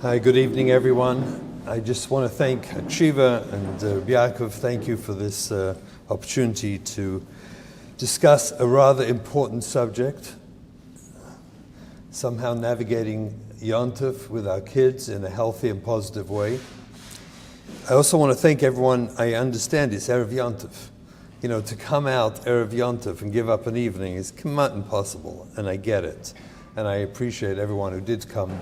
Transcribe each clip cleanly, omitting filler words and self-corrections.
Hi, good evening, everyone. I just want to thank Hakshiva and Yaakov. Thank you for this opportunity to discuss a rather important subject, somehow navigating Yom Tov with our kids in a healthy and positive way. I also want to thank everyone. I understand it's Erev Yom Tov. You know, to come out Erev Yom Tov and give up an evening is not impossible, and I get it. And I appreciate everyone who did come.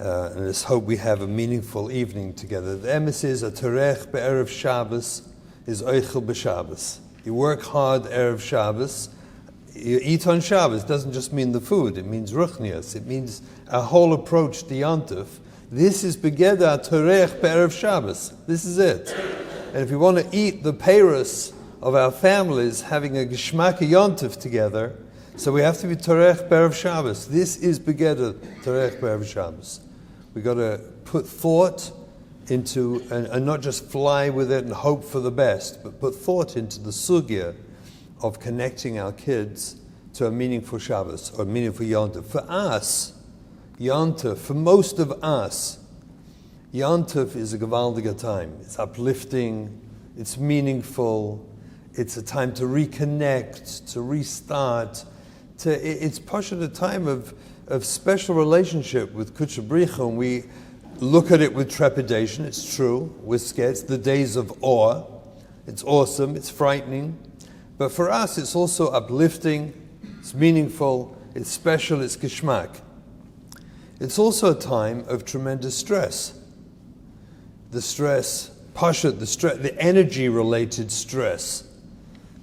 And I just hope we have a meaningful evening together. The emes is a terech be'erev Shabbos is oichel b'Shabbos. You work hard Erev Shabbos. You eat on Shabbos. It doesn't just mean the food. It means ruchnias. It means our whole approach to Yom Tov. This is begeda terech be'erev Shabbos. This is it. And if we want to eat the peiros of our families having a geschmack Yom Tov together, so we have to be terech be'erev Shabbos. This is begeda terech be'erev Shabbos. We've got to put thought into, and not just fly with it and hope for the best, but put thought into the sugya of connecting our kids to a meaningful Shabbos or a meaningful Yom Tov. For us, Yom Tov, for most of us, Yom Tov is a gewaldige time. It's uplifting, it's meaningful, it's a time to reconnect, to restart. It's passionate a time of special relationship with Kudsha Bricha, and we look at it with trepidation. It's true, we're scared. It's the days of awe. It's awesome, it's frightening. But for us, it's also uplifting, it's meaningful, it's special, it's geschmack. It's also a time of tremendous stress. The stress, pashat, the energy-related stress.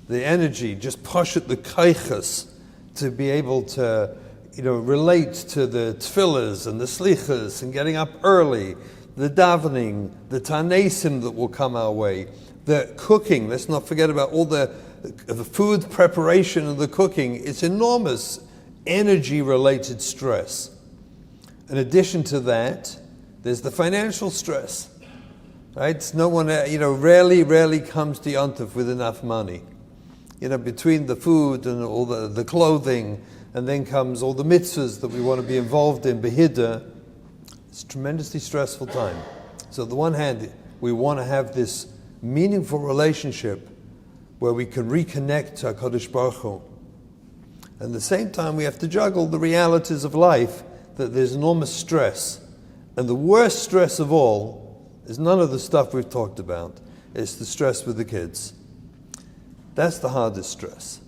The energy, just pashat, the kaichas, to be able to relate to the tefillahs and the slichas and getting up early, the davening, the tanesim that will come our way, the cooking. Let's not forget about all the food preparation and the cooking. It's enormous energy-related stress. In addition to that, there's the financial stress. Right? No one, rarely comes to Yom Tov with enough money. Between the food and all the clothing, and then comes all the mitzvahs that we want to be involved in, behida. It's a tremendously stressful time. So on the one hand, we want to have this meaningful relationship where we can reconnect to HaKadosh Baruch Hu. And at the same time, we have to juggle the realities of life, that there's enormous stress. And the worst stress of all is none of the stuff we've talked about. It's the stress with the kids. That's the hardest stress.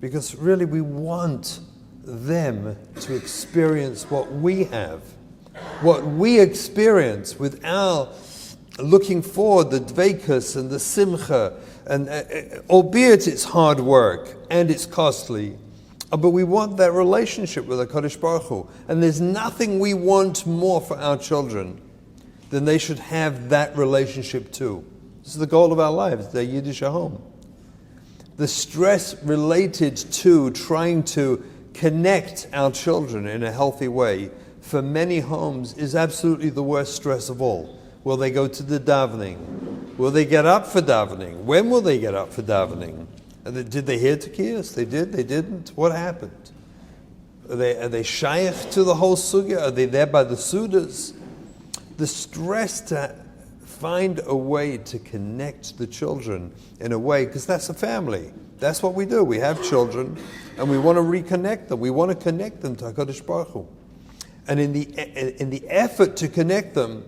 Because really we want them to experience what we have, what we experience with our looking forward, the dveikus and the simcha, and albeit it's hard work and it's costly, but we want that relationship with HaKadosh Baruch Hu. And there's nothing we want more for our children than they should have that relationship too. This is the goal of our lives, their Yiddish home. The stress related to trying to connect our children in a healthy way for many homes is absolutely the worst stress of all. Will they go to the davening? Will they get up for davening? When will they get up for davening? Did they hear Tekiyos? They did? They didn't? What happened? Are they shaykh to the whole sugya? Are they there by the sudas? The stress to find a way to connect the children in a way, because that's a family. That's what we do. We have children, and we want to reconnect them. We want to connect them to HaKadosh Baruch Hu. And in the effort to connect them,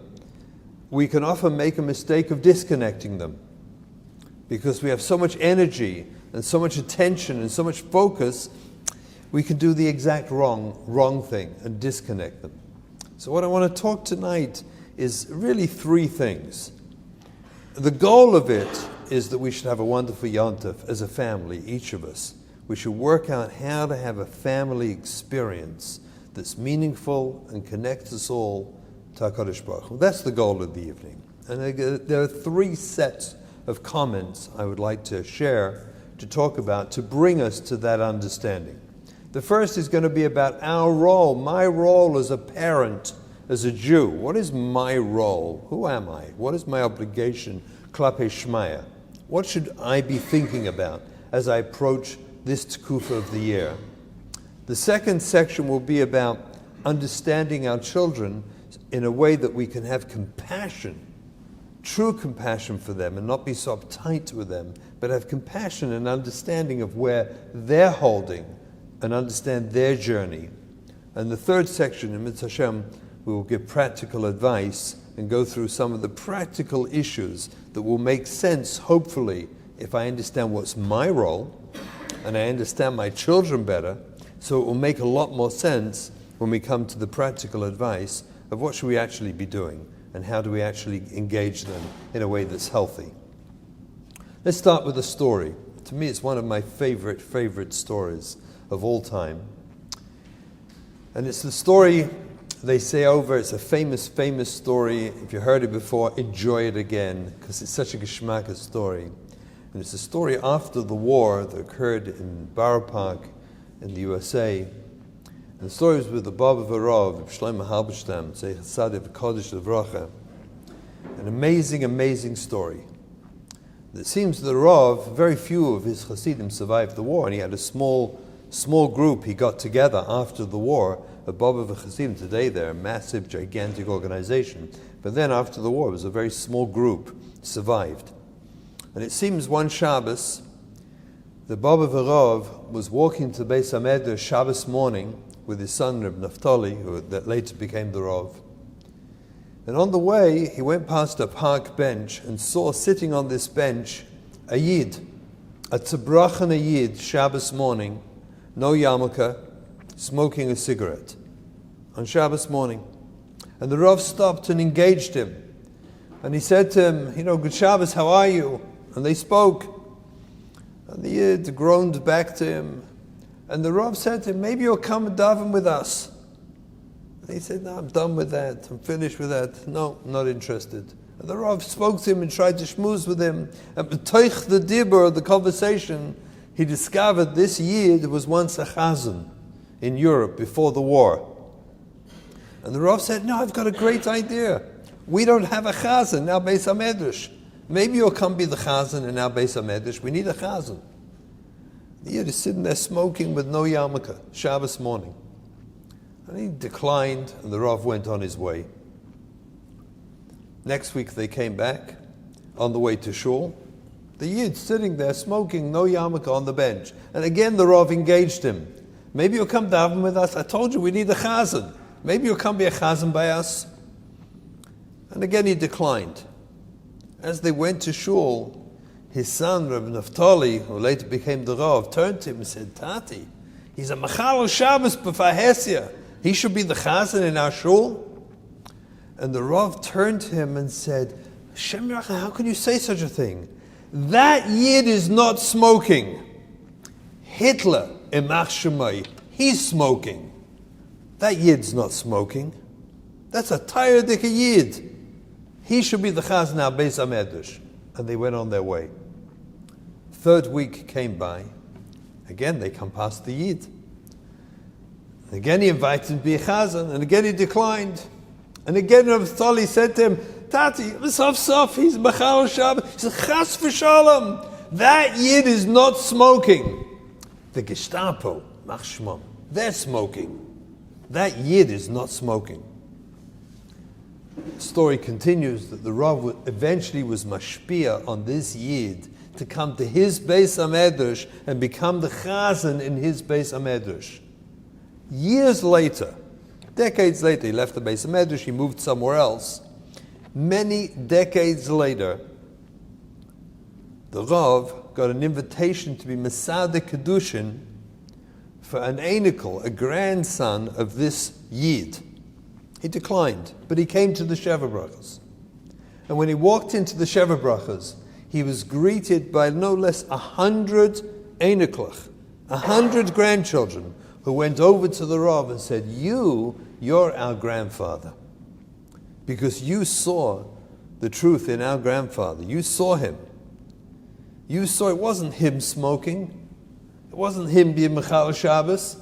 we can often make a mistake of disconnecting them, because we have so much energy and so much attention and so much focus, we can do the exact wrong thing and disconnect them. So what I want to talk tonight is really three things. The goal of it is that we should have a wonderful Yom Tov as a family, each of us. We should work out how to have a family experience that's meaningful and connects us all to HaKadosh Baruch Hu. That's the goal of the evening. And there are three sets of comments I would like to share, to talk about, to bring us to that understanding. The first is going to be about our role, my role as a parent, as a Jew. What is my role? Who am I? What is my obligation, klapei shmaya? What should I be thinking about as I approach this tekufa of the year? The second section will be about understanding our children in a way that we can have compassion, true compassion for them, and not be so uptight with them, but have compassion and understanding of where they're holding and understand their journey. And the third section, in Mitzvah Hashem, we will give practical advice and go through some of the practical issues that will make sense, hopefully, if I understand what's my role and I understand my children better. So it will make a lot more sense when we come to the practical advice of what should we actually be doing and how do we actually engage them in a way that's healthy. Let's start with a story. To me, it's one of my favorite stories of all time. And it's the story they say over, it's a famous story. If you heard it before, enjoy it again, because it's such a geschmack story. And it's a story after the war that occurred in Borough Park in the USA. And the story was with the Baba V'Rav, Shlomo Halberstam, Zeich Tzadik V'Kodesh L'Vracha. An amazing story. It seems that Rav, very few of his Hasidim survived the war, and he had a small group he got together after the war, a Baba V'Chassidim. Today they're a massive, gigantic organization. But then after the war, it was a very small group survived. And it seems one Shabbos, the Baba V'Rav was walking to Beit Shemesh Shabbos morning with his son Reb Naftali, that later became the Rav. And on the way, he went past a park bench and saw sitting on this bench a Yid, a Tzabrachan Yid, Shabbos morning, no yarmulke, smoking a cigarette on Shabbos morning. And the Rav stopped and engaged him. And he said to him, good Shabbos, how are you? And they spoke. And the Yid groaned back to him. And the Rav said to him, maybe you'll come and daven with us. And he said, no, I'm done with that. I'm finished with that. No, not interested. And the Rav spoke to him and tried to schmooze with him. And b'toich the dibur, the conversation, he discovered this Yid was once a chazan in Europe before the war. And the Rav said, no, I've got a great idea. We don't have a chazan in our Beis HaMedrash. Maybe you'll come be the chazan in our Beis HaMedrash. We need a chazan. The Yid is sitting there smoking with no yarmulke, Shabbos morning. And he declined, and the Rav went on his way. Next week they came back on the way to shul. The Yid sitting there smoking, no yarmulke on the bench. And again the Rav engaged him. Maybe you'll come daven with us. I told you we need a chazan. Maybe you'll come be a chazan by us. And again he declined. As they went to shul, his son, Rabbi Naftali, who later became the Rav, turned to him and said, Tati, he's a Machal Shabbos b'Fahesia. He should be the chazan in our shul. And the Rav turned to him and said, Shem Yirachah, how can you say such a thing? That Yid is not smoking. Hitler, Imach Shemai, he's smoking. That Yid's not smoking. That's a Tayardik Yid. He should be the chazan in our Beis HaMedrash. And they went on their way. Third week came by. Again, they come past the Yid. Again, he invited him to be a chazan, and again he declined. And again, Rav Tali said to him, Tati, sof, he's Machal Shabbos. He said, Chas v'shalom. That Yid is not smoking. The Gestapo, Machshmam, they're smoking. That Yid is not smoking. The story continues that the Rav eventually was mashpia on this Yid to come to his Beis HaMedrash and become the chazan in his Beis HaMedrash. Years later, decades later, he left the Beis HaMedrash, he moved somewhere else. Many decades later, the Rav got an invitation to be Masada Kedushin for an Einikel, a grandson of this Yid. He declined, but he came to the Sheva Brachas. And when he walked into the Sheva Brachas, he was greeted by no less 100 Einiklach, 100 grandchildren, who went over to the Rav and said, you're our grandfather. Because you saw the truth in our grandfather. You saw him. You saw it wasn't him smoking. It wasn't him being Mechal Shabbos.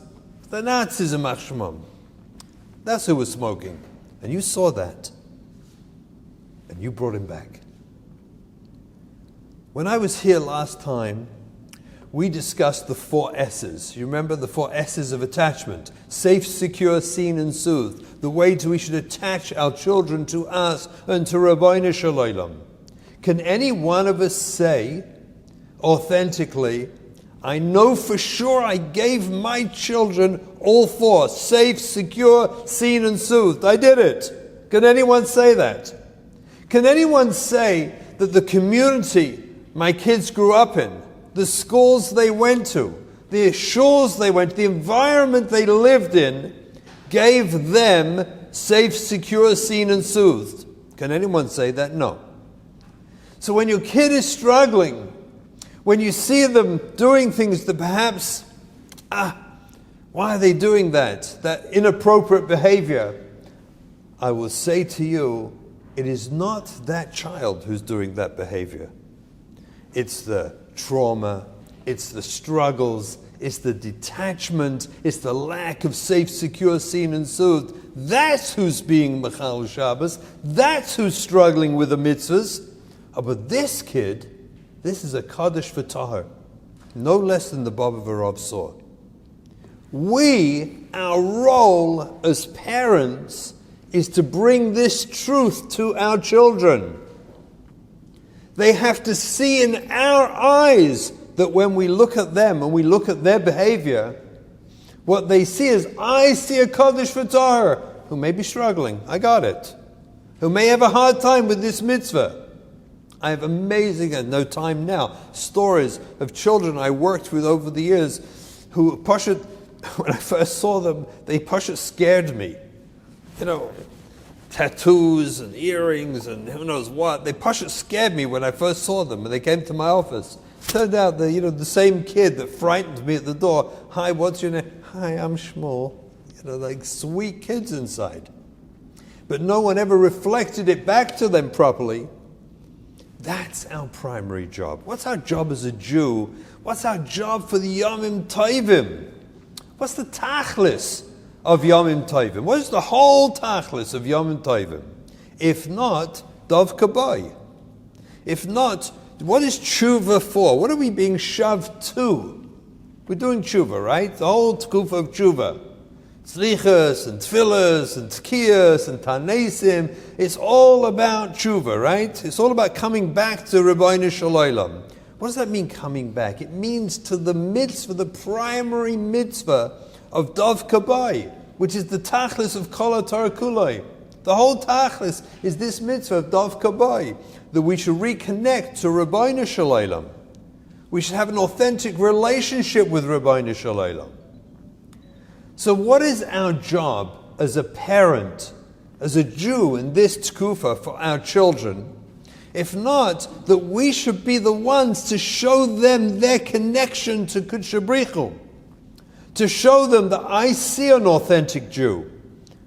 The Nazis are Machshmam. That's who was smoking. And you saw that. And you brought him back. When I was here last time, we discussed the 4 S's. You remember the 4 S's of attachment? Safe, secure, seen, and soothed. the way we should attach our children to us and to Rabbeinu Shalom. Can any one of us say authentically, I know for sure I gave my children all four, safe, secure, seen and soothed. I did it. Can anyone say that? Can anyone say that the community my kids grew up in, the schools they went to, the shuls they went to, the environment they lived in, gave them safe, secure, seen and soothed? Can anyone say that? No. So when your kid is struggling, when you see them doing things that perhaps, why are they doing that? That inappropriate behavior. I will say to you, it is not that child who's doing that behavior. It's the trauma, it's the struggles, it's the detachment, it's the lack of safe, secure, seen and soothed. That's who's being Mechal Shabbos. That's who's struggling with the mitzvahs. But this kid, this is a Kaddish V'Tahar, no less than the Baba V'Rav saw. Our role as parents is to bring this truth to our children. They have to see in our eyes that when we look at them and we look at their behavior, what they see is, I see a Kaddish V'Tahar who may be struggling, I got it, who may have a hard time with this mitzvah. I have amazing, and no time now, stories of children I worked with over the years who, Pashat, when I first saw them, they Pashat scared me. Tattoos and earrings and who knows what. They Pashat scared me when I first saw them when they came to my office. Turned out that, the same kid that frightened me at the door, hi, what's your name? Hi, I'm Shmuel. Like sweet kids inside. But no one ever reflected it back to them properly. That's our primary job. What's our job as a Jew? What's our job for the Yomim Tovim? What's the tachlis of Yomim Tovim? What is the whole tachlis of Yomim Tovim? If not, Dov Kabay. If not, what is tshuva for? What are we being shoved to? We're doing tshuva, right? The whole tkufa of tshuva. Tzlichas and tfilas and tkiyas and tanesim. It's all about tshuva, right? It's all about coming back to Rabbeinu Shalom. What does that mean, coming back? It means to the mitzvah, the primary mitzvah of Dov Kabay, which is the tachlis of Kol Torah Kulai. The whole tachlis is this mitzvah of Dov Kabay, that we should reconnect to Rabbeinu Shalom. We should have an authentic relationship with Rabbeinu Shalom. So what is our job as a parent, as a Jew in this tkufa for our children? If not, that we should be the ones to show them their connection to Kudsha Brichu. To show them that I see an authentic Jew.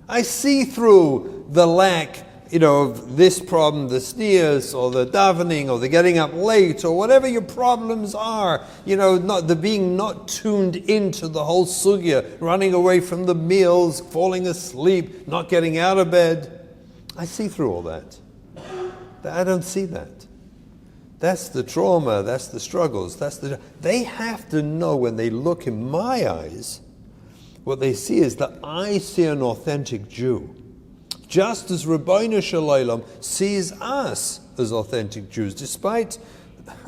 I see through the lack, of this problem, the sneers, or the davening, or the getting up late, or whatever your problems are. Not the being not tuned into the whole sugya, running away from the meals, falling asleep, not getting out of bed. I see through all that. I don't see that. That's the trauma, that's the struggles, they have to know when they look in my eyes, what they see is that I see an authentic Jew. Just as Rabbeinu Shalom sees us as authentic Jews, despite,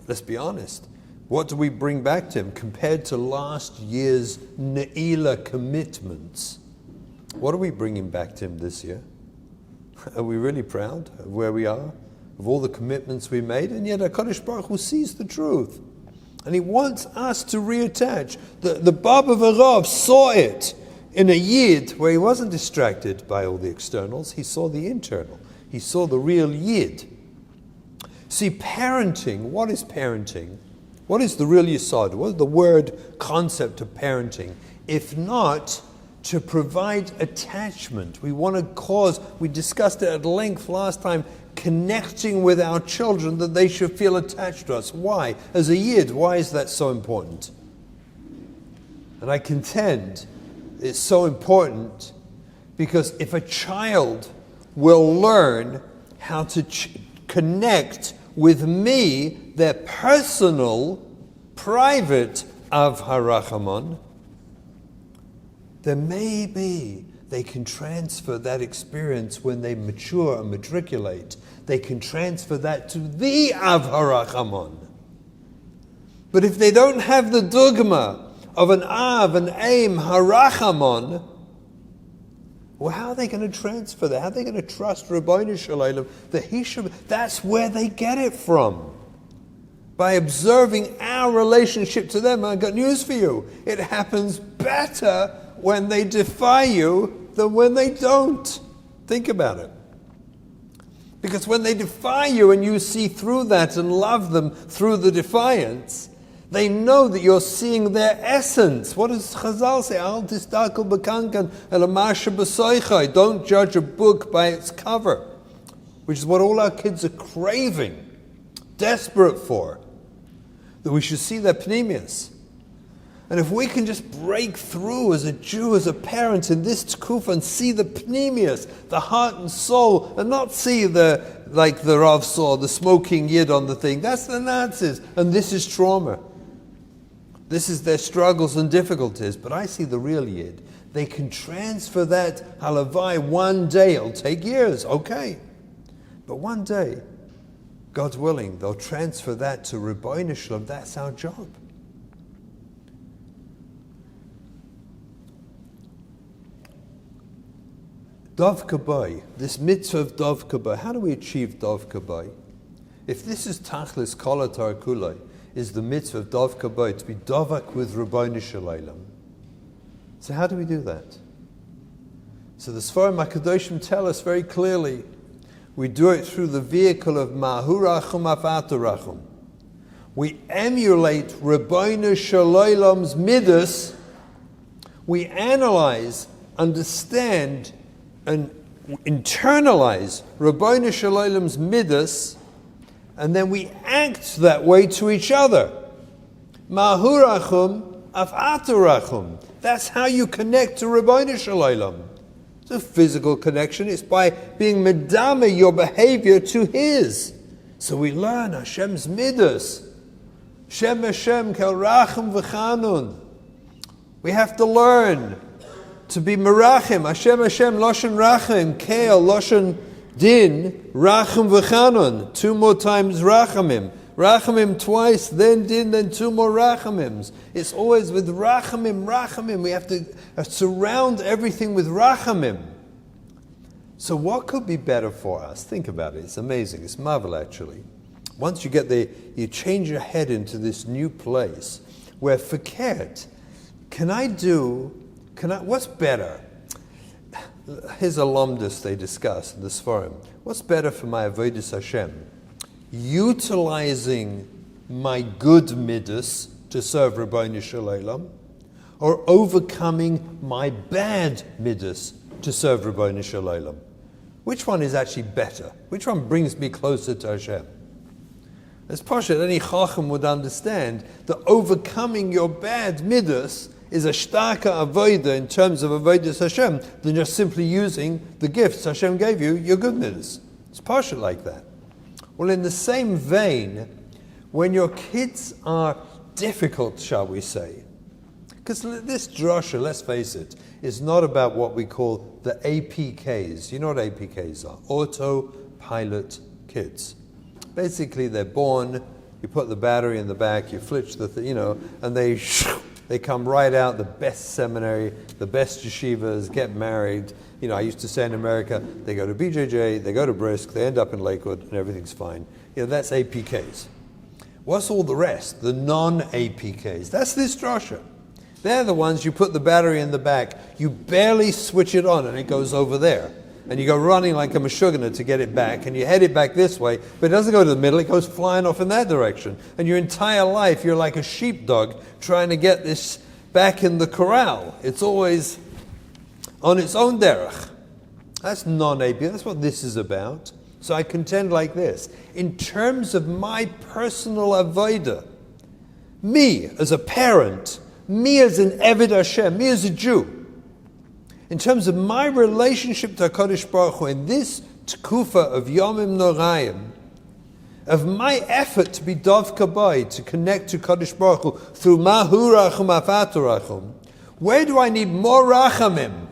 let's be honest, what do we bring back to him compared to last year's Ne'ilah commitments? What are we bringing back to him this year? Are we really proud of where we are, of all the commitments we made? And yet HaKadosh Baruch Hu sees the truth. And he wants us to reattach. The Baba V'Rav saw it in a Yid where he wasn't distracted by all the externals. He saw the internal. He saw the real Yid. See, parenting, what is parenting? What is the real Yisod? What is the word concept of parenting? If not to provide attachment. We want to cause, we discussed it at length last time, connecting with our children, that they should feel attached to us. Why? As a Yid, why is that so important? And I contend it's so important because if a child will learn how to connect with me, their personal, private Av HaRachamon, then maybe they can transfer that experience when they mature and matriculate. They can transfer that to the Av HaRachamon. But if they don't have the dogma of an Av, an Aim HaRachamon, well, how are they going to transfer that? How are they going to trust Rabbeinu Shalom that he should? That's where they get it from. By observing our relationship to them. I've got news for you. It happens better when they defy you than when they don't. Think about it. Because when they defy you and you see through that and love them through the defiance, they know that you're seeing their essence. What does Chazal say? Al tistakel b'kankan el amasha b'soichai. Don't judge a book by its cover, which is what all our kids are craving, desperate for. That we should see their pneumius. And if we can just break through as a Jew, as a parent in this tkufa and see the pneumius, the heart and soul, and not see the Rav saw, the smoking yid on the thing, that's the Nazis, and this is trauma. This is their struggles and difficulties, but I see the real yid. They can transfer that halavai one day. It'll take years, okay. But one day, God willing, they'll transfer that to Rabbeinu Shalom. That's our job. Dov Kabbai, this mitzvah of Dov Kabbai, how do we achieve Dov Kabbai? If this is Tachlis Kol Atar Kulai, is the mitzvah of Dov Kabbai, to be Dovak with Rabbeinu Shalom. So how do we do that? So the Sfarim HaKadoshim tell us very clearly, we do it through the vehicle of Mahurachum Afaturachum. We emulate Rabbeinu Shalom's midas. We analyze, understand, and internalize Rabbeinu Shalom's midas, and then we act that way to each other. Mahurachum Afaturachum. That's how you connect to Rabbeinu Shalom. It's a physical connection. It's by being medame your behavior to His. So we learn Hashem's midas. Shem Hashem kel rachum v'chanun. We have to learn to be merachim. Hashem Hashem loshen rachim, kel loshen din, rachum v'chanun. 2 more times rachamim. Rachamim twice, then din, then 2 more rachamims. It's always with rachamim, rachamim. We have to surround everything with rachamim. So what could be better for us? Think about it. It's amazing. It's marvel, actually. Once you get you change your head into this new place where forget, what's better? Here's a lomdus they discuss in the Sfarim. What's better for my avodas Hashem? Utilizing my good midas to serve Rabbeinu Shalom, or overcoming my bad midas to serve Rabbeinu Shalom? Which one is actually better? Which one brings me closer to Hashem? As Pashat, any Chacham would understand that overcoming your bad midas is a shtaka avodah in terms of avodas Hashem than just simply using the gifts Hashem gave you, your good midas. It's Pashat like that. Well, in the same vein, when your kids are difficult, shall we say, because this drasha, let's face it, is not about what we call the APKs. You know what APKs are? Autopilot kids. Basically, they're born, you put the battery in the back, you flitch and they come right out, the best seminary, the best yeshivas, get married. I used to say in America, they go to BJJ, they go to Brisk, they end up in Lakewood, and everything's fine. That's APKs. What's all the rest? The non-APKs. That's this drasha. They're the ones you put the battery in the back, you barely switch it on, and it goes over there. And you go running like a meshugana to get it back, and you head it back this way, but it doesn't go to the middle, it goes flying off in that direction. And your entire life, you're like a sheepdog trying to get this back in the corral. It's always on its own derech. That's non-APK, that's what this is about. So I contend like this. In terms of my personal avodah, me as a parent, me as an Eved Hashem, me as a Jew, in terms of my relationship to HaKadosh Baruch Hu in this tkufa of Yomim Noraim, of my effort to be Dov Kabbai, to connect to Kadosh Baruch Hu through Mahu Rachum Afaturachum, where do I need more Rachamim?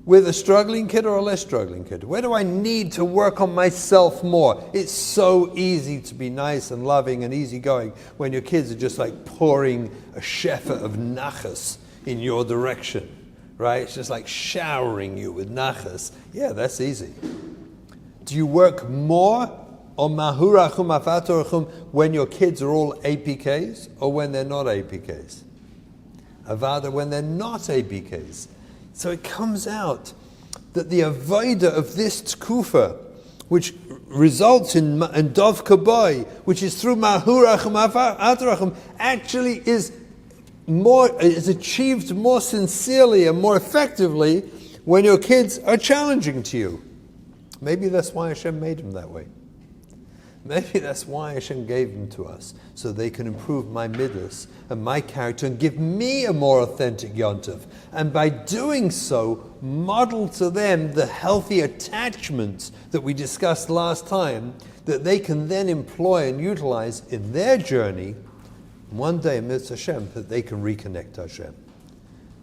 with a struggling kid or a less struggling kid? Where do I need to work on myself more? It's so easy to be nice and loving and easygoing when your kids are just like pouring a shefa of nachas in your direction, right? It's just like showering you with nachas. Yeah, that's easy. Do you work more on mahurachum afatorachum when your kids are all APKs or when they're not APKs? Avada when they're not APKs. So it comes out that the avodah of this tkufa, which results in dov kaboy, which is through mahurachum afatorachum, actually is achieved more sincerely and more effectively when your kids are challenging to you. Maybe that's why Hashem made them that way. Maybe that's why Hashem gave them to us, so they can improve my midas and my character and give me a more authentic Yom Tov. And by doing so, model to them the healthy attachments that we discussed last time, that they can then employ and utilize in their journey. One day, amidst Hashem, that they can reconnect to Hashem.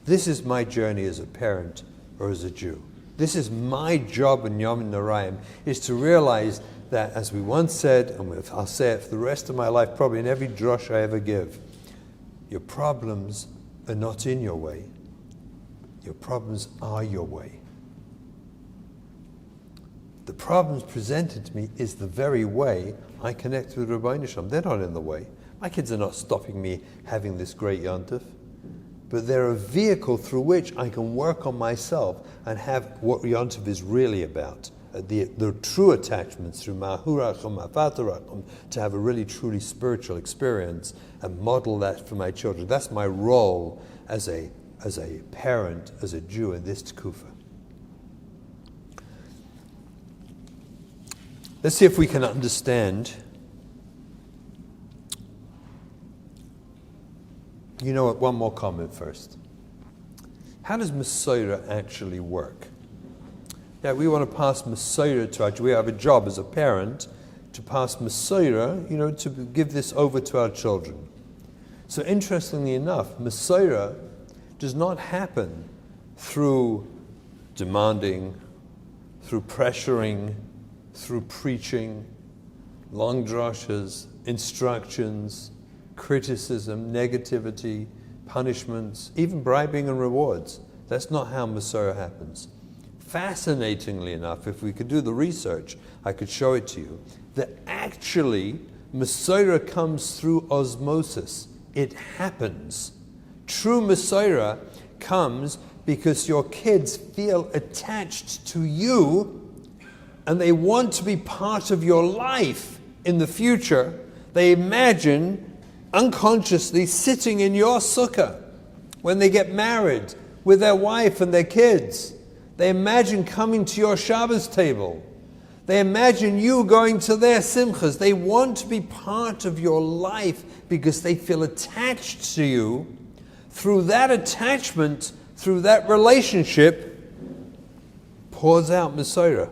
This is my journey as a parent or as a Jew. This is my job in Yom Narayim, is to realize that, as we once said, and I'll say it for the rest of my life, probably in every drush I ever give, your problems are not in your way. Your problems are your way. The problems presented to me is the very way I connect with Rabbi Shimon. They're not in the way. My kids are not stopping me having this great Yom Tov, but they're a vehicle through which I can work on myself and have what Yom Tov is really about. The true attachments through mahurachum afatorachum, to have a really truly spiritual experience and model that for my children. That's my role as a parent, as a Jew in this tekufa. Let's see if we can understand. You know what, one more comment first. How does Messiah actually work? Yeah, we want to pass Messiah to our children. We have a job as a parent to pass Messiah, to give this over to our children. So interestingly enough, Messiah does not happen through demanding, through pressuring, through preaching, long drashas, instructions, criticism, negativity, punishments, even bribing and rewards. That's not how Messiah happens. Fascinatingly enough, if we could do the research, I could show it to you, that actually Messiah comes through osmosis. It happens. True Messiah comes because your kids feel attached to you and they want to be part of your life in the future. They imagine unconsciously sitting in your sukkah when they get married with their wife and their kids. They imagine coming to your Shabbos table. They imagine you going to their simchas. They want to be part of your life because they feel attached to you. Through that attachment, through that relationship, pours out Messiah.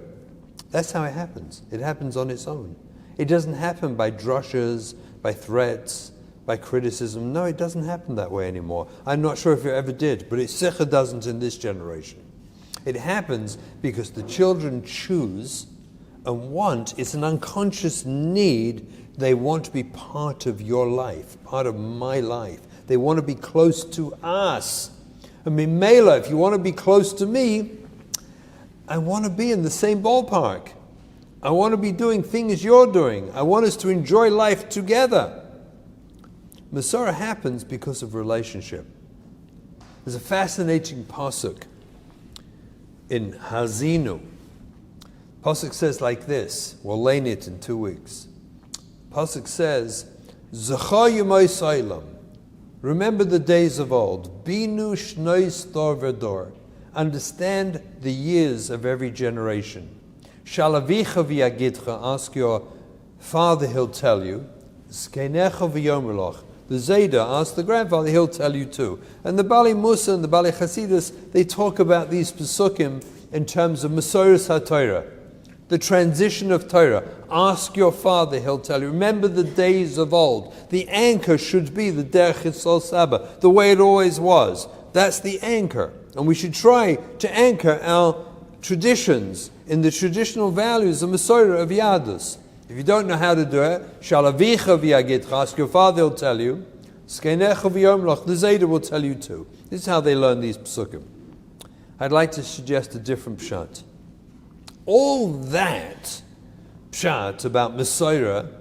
That's how it happens. It happens on its own. It doesn't happen by drushes, by threats, by criticism. No, it doesn't happen that way anymore. I'm not sure if it ever did, but it sicher doesn't in this generation. It happens because the children choose and want, it's an unconscious need, they want to be part of your life, part of my life. They want to be close to us. I mean, Mela, if you want to be close to me, I want to be in the same ballpark. I want to be doing things you're doing. I want us to enjoy life together. Masorah happens because of relationship. There's a fascinating pasuk in Hazinu. Pasuk says like this. We'll learn it in 2 weeks. Pasuk says, Zachar Yemai Sailam. Remember the days of old. Binu shnois dor v'dor. Understand the years of every generation. Shalavicha v'yagidcha. Ask your father, he'll tell you. Zkenecha v'yomelach. The Zayda, ask the grandfather, he'll tell you too. And the Bali Musa and the Bali Chasidus, they talk about these Pesukim in terms of Masoros HaTorah, the transition of Torah. Ask your father, he'll tell you. Remember the days of old. The anchor should be the Derech Yitzhak Saba, the way it always was. That's the anchor. And we should try to anchor our traditions in the traditional values of Masorah, of Yadus. If you don't know how to do it, Shalavicha v'yagitcha, ask your father, he'll tell you. Skeinecha v'yomlach, the Zayda will tell you too. This is how they learn these psukim. I'd like to suggest a different pshat. All that pshat about Masorah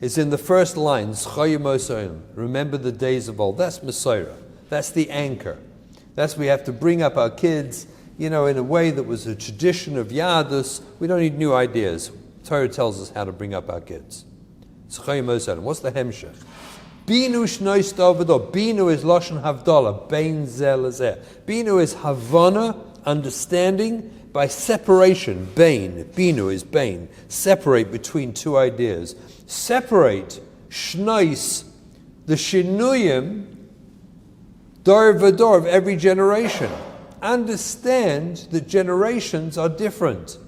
is in the first lines, remember the days of old. That's Masorah. That's the anchor. That's we have to bring up our kids, in a way that was a tradition of Yadus. We don't need new ideas. Torah tells us how to bring up our kids. What's the hemshech? Binu shnois davado. Binu is lashon havdalah. Bein zeh lezeh. Binu is havana, understanding, by separation. Bein. Binu is bein. Separate between two ideas. Separate shnois, the shinuyim, dor v'dor of every generation. Understand that generations are different.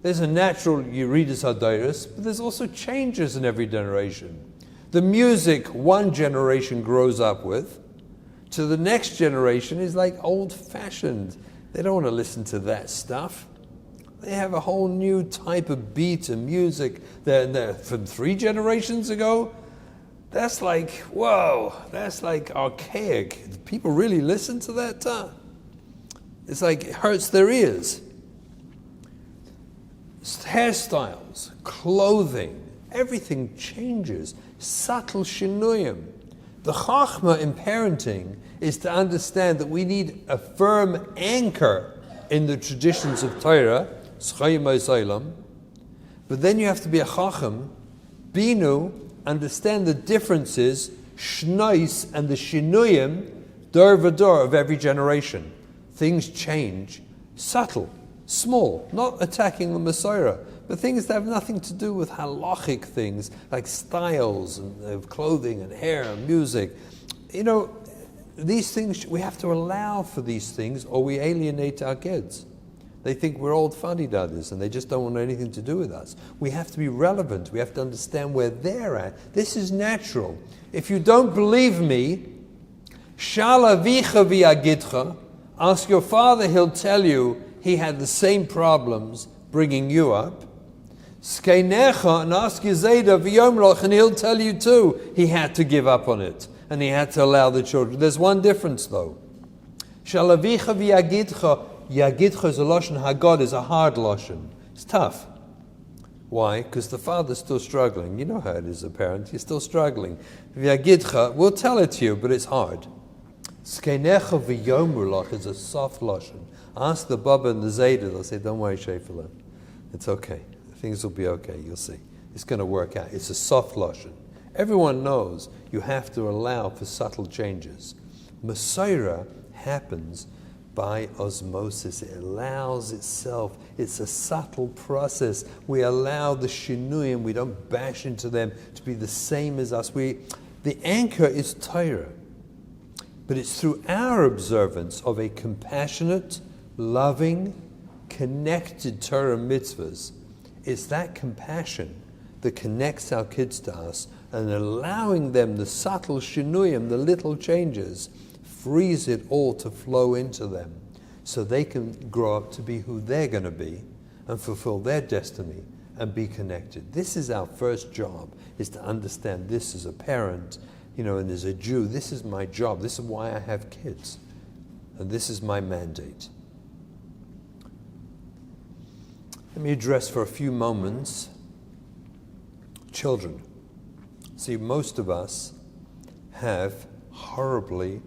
There's a natural Yeridus Hadairis, but there's also changes in every generation. The music one generation grows up with, to the next generation is like old-fashioned. They don't want to listen to that stuff. They have a whole new type of beat and music from 3 generations ago. That's like, whoa, that's like archaic. Do people really listen to that? It's like it hurts their ears. Hairstyles, clothing, everything changes. Subtle shinuyim. The chachma in parenting is to understand that we need a firm anchor in the traditions of Torah, but then you have to be a chacham, binu, understand the differences, shnois and the shinuyim, dor v'dor of every generation. Things change, subtle, small, not attacking the Masorah, but things that have nothing to do with halachic things, like styles of clothing and hair and music. These things, we have to allow for these things or we alienate our kids. They think we're old fuddy-dudders and they just don't want anything to do with us. We have to be relevant. We have to understand where they're at. This is natural. If you don't believe me, shalavicha v'yagitcha, ask your father, he'll tell you he had the same problems bringing you up. Skeinecha, and ask your Zayda v'yomlach, and he'll tell you too he had to give up on it and he had to allow the children. There's one difference though. Shalavicha v'yagitcha, yagitcha is a lashon hagod, is a hard lashon. It's tough. Why? Because the father's still struggling. You know how it is, a parent. You're still struggling. V'yagitcha, we'll tell it to you, but it's hard. Skeinecha v'yomlach is a soft lashon. Ask the Baba and the Zayda, they'll say, don't worry, Shefala. It's okay. Things will be okay, you'll see. It's going to work out. It's a soft lashon. Everyone knows you have to allow for subtle changes. Masorah happens by osmosis. It allows itself. It's a subtle process. We allow the shinuyim, we don't bash into them to be the same as us. The anchor is Torah. But it's through our observance of a compassionate, loving, connected Torah mitzvahs. It's that compassion that connects our kids to us, and allowing them the subtle shinuyim, the little changes, frees it all to flow into them so they can grow up to be who they're going to be and fulfill their destiny and be connected. This is our first job, is to understand this as a parent, and as a Jew. This is my job. This is why I have kids. And this is my mandate. Let me address for a few moments children. See, most of us have horribly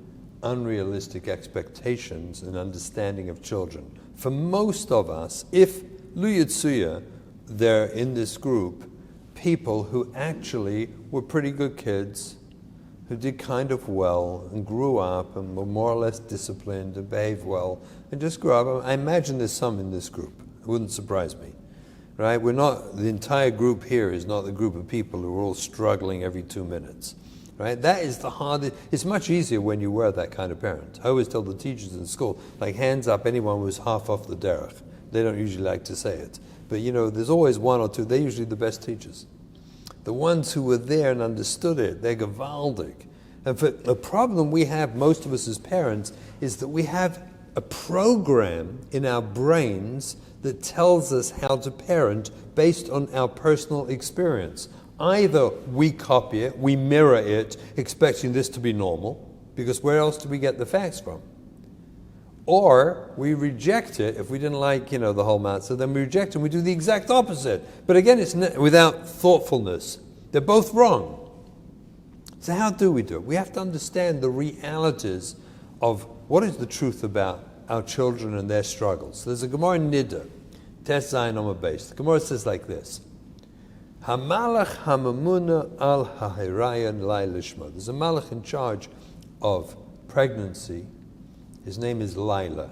unrealistic expectations and understanding of children. For most of us, if Lu Yitzuya, they're in this group, people who actually were pretty good kids, who did kind of well and grew up and were more or less disciplined and behaved well and just grew up. I imagine there's some in this group. It wouldn't surprise me, right? The entire group here is not the group of people who are all struggling every 2 minutes, right? That is the hardest. It's much easier when you were that kind of parent. I always tell the teachers in school, like, hands up anyone who's half off the derech. They don't usually like to say it. But there's always one or two. They're usually the best teachers. The ones who were there and understood it, they're gewaldig. And the problem we have, most of us as parents, is that we have a program in our brains that tells us how to parent based on our personal experience. Either we copy it, we mirror it, expecting this to be normal, because where else do we get the facts from? Or we reject it. If we didn't like, the whole matzah, then we reject it and we do the exact opposite. But again, it's without thoughtfulness. They're both wrong. So how do we do it? We have to understand the realities of what is the truth about our children and their struggles. There's a Gemara in Nida, Tes Zayin Amud Beis. The Gemara says like this: Hamalach hamamuna al hahirayan lailishma. There's a malach in charge of pregnancy. His name is Laila.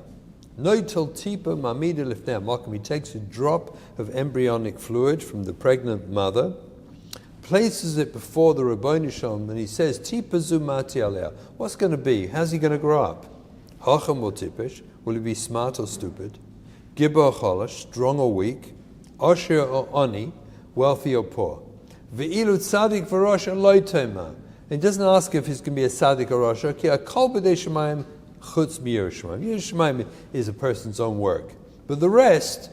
Noitel tipa mamida lifnei makom. He takes a drop of embryonic fluid from the pregnant mother, places it before the Rabbeinu Shalom, and he says, Tipa zumati alea. What's going to be? How's he going to grow up? Hacham or tipish? Will he be smart or stupid? Gibber or cholash? Strong or weak? Osher or oni? Wealthy or poor? Ve'ilu tzadik v'rosh aloi tema. He doesn't ask if he's going to be a tzadik or rosh. Okay, a kol b'dei shemayim chutz mi Yerushalayim. Yerushalayim is a person's own work. But the rest,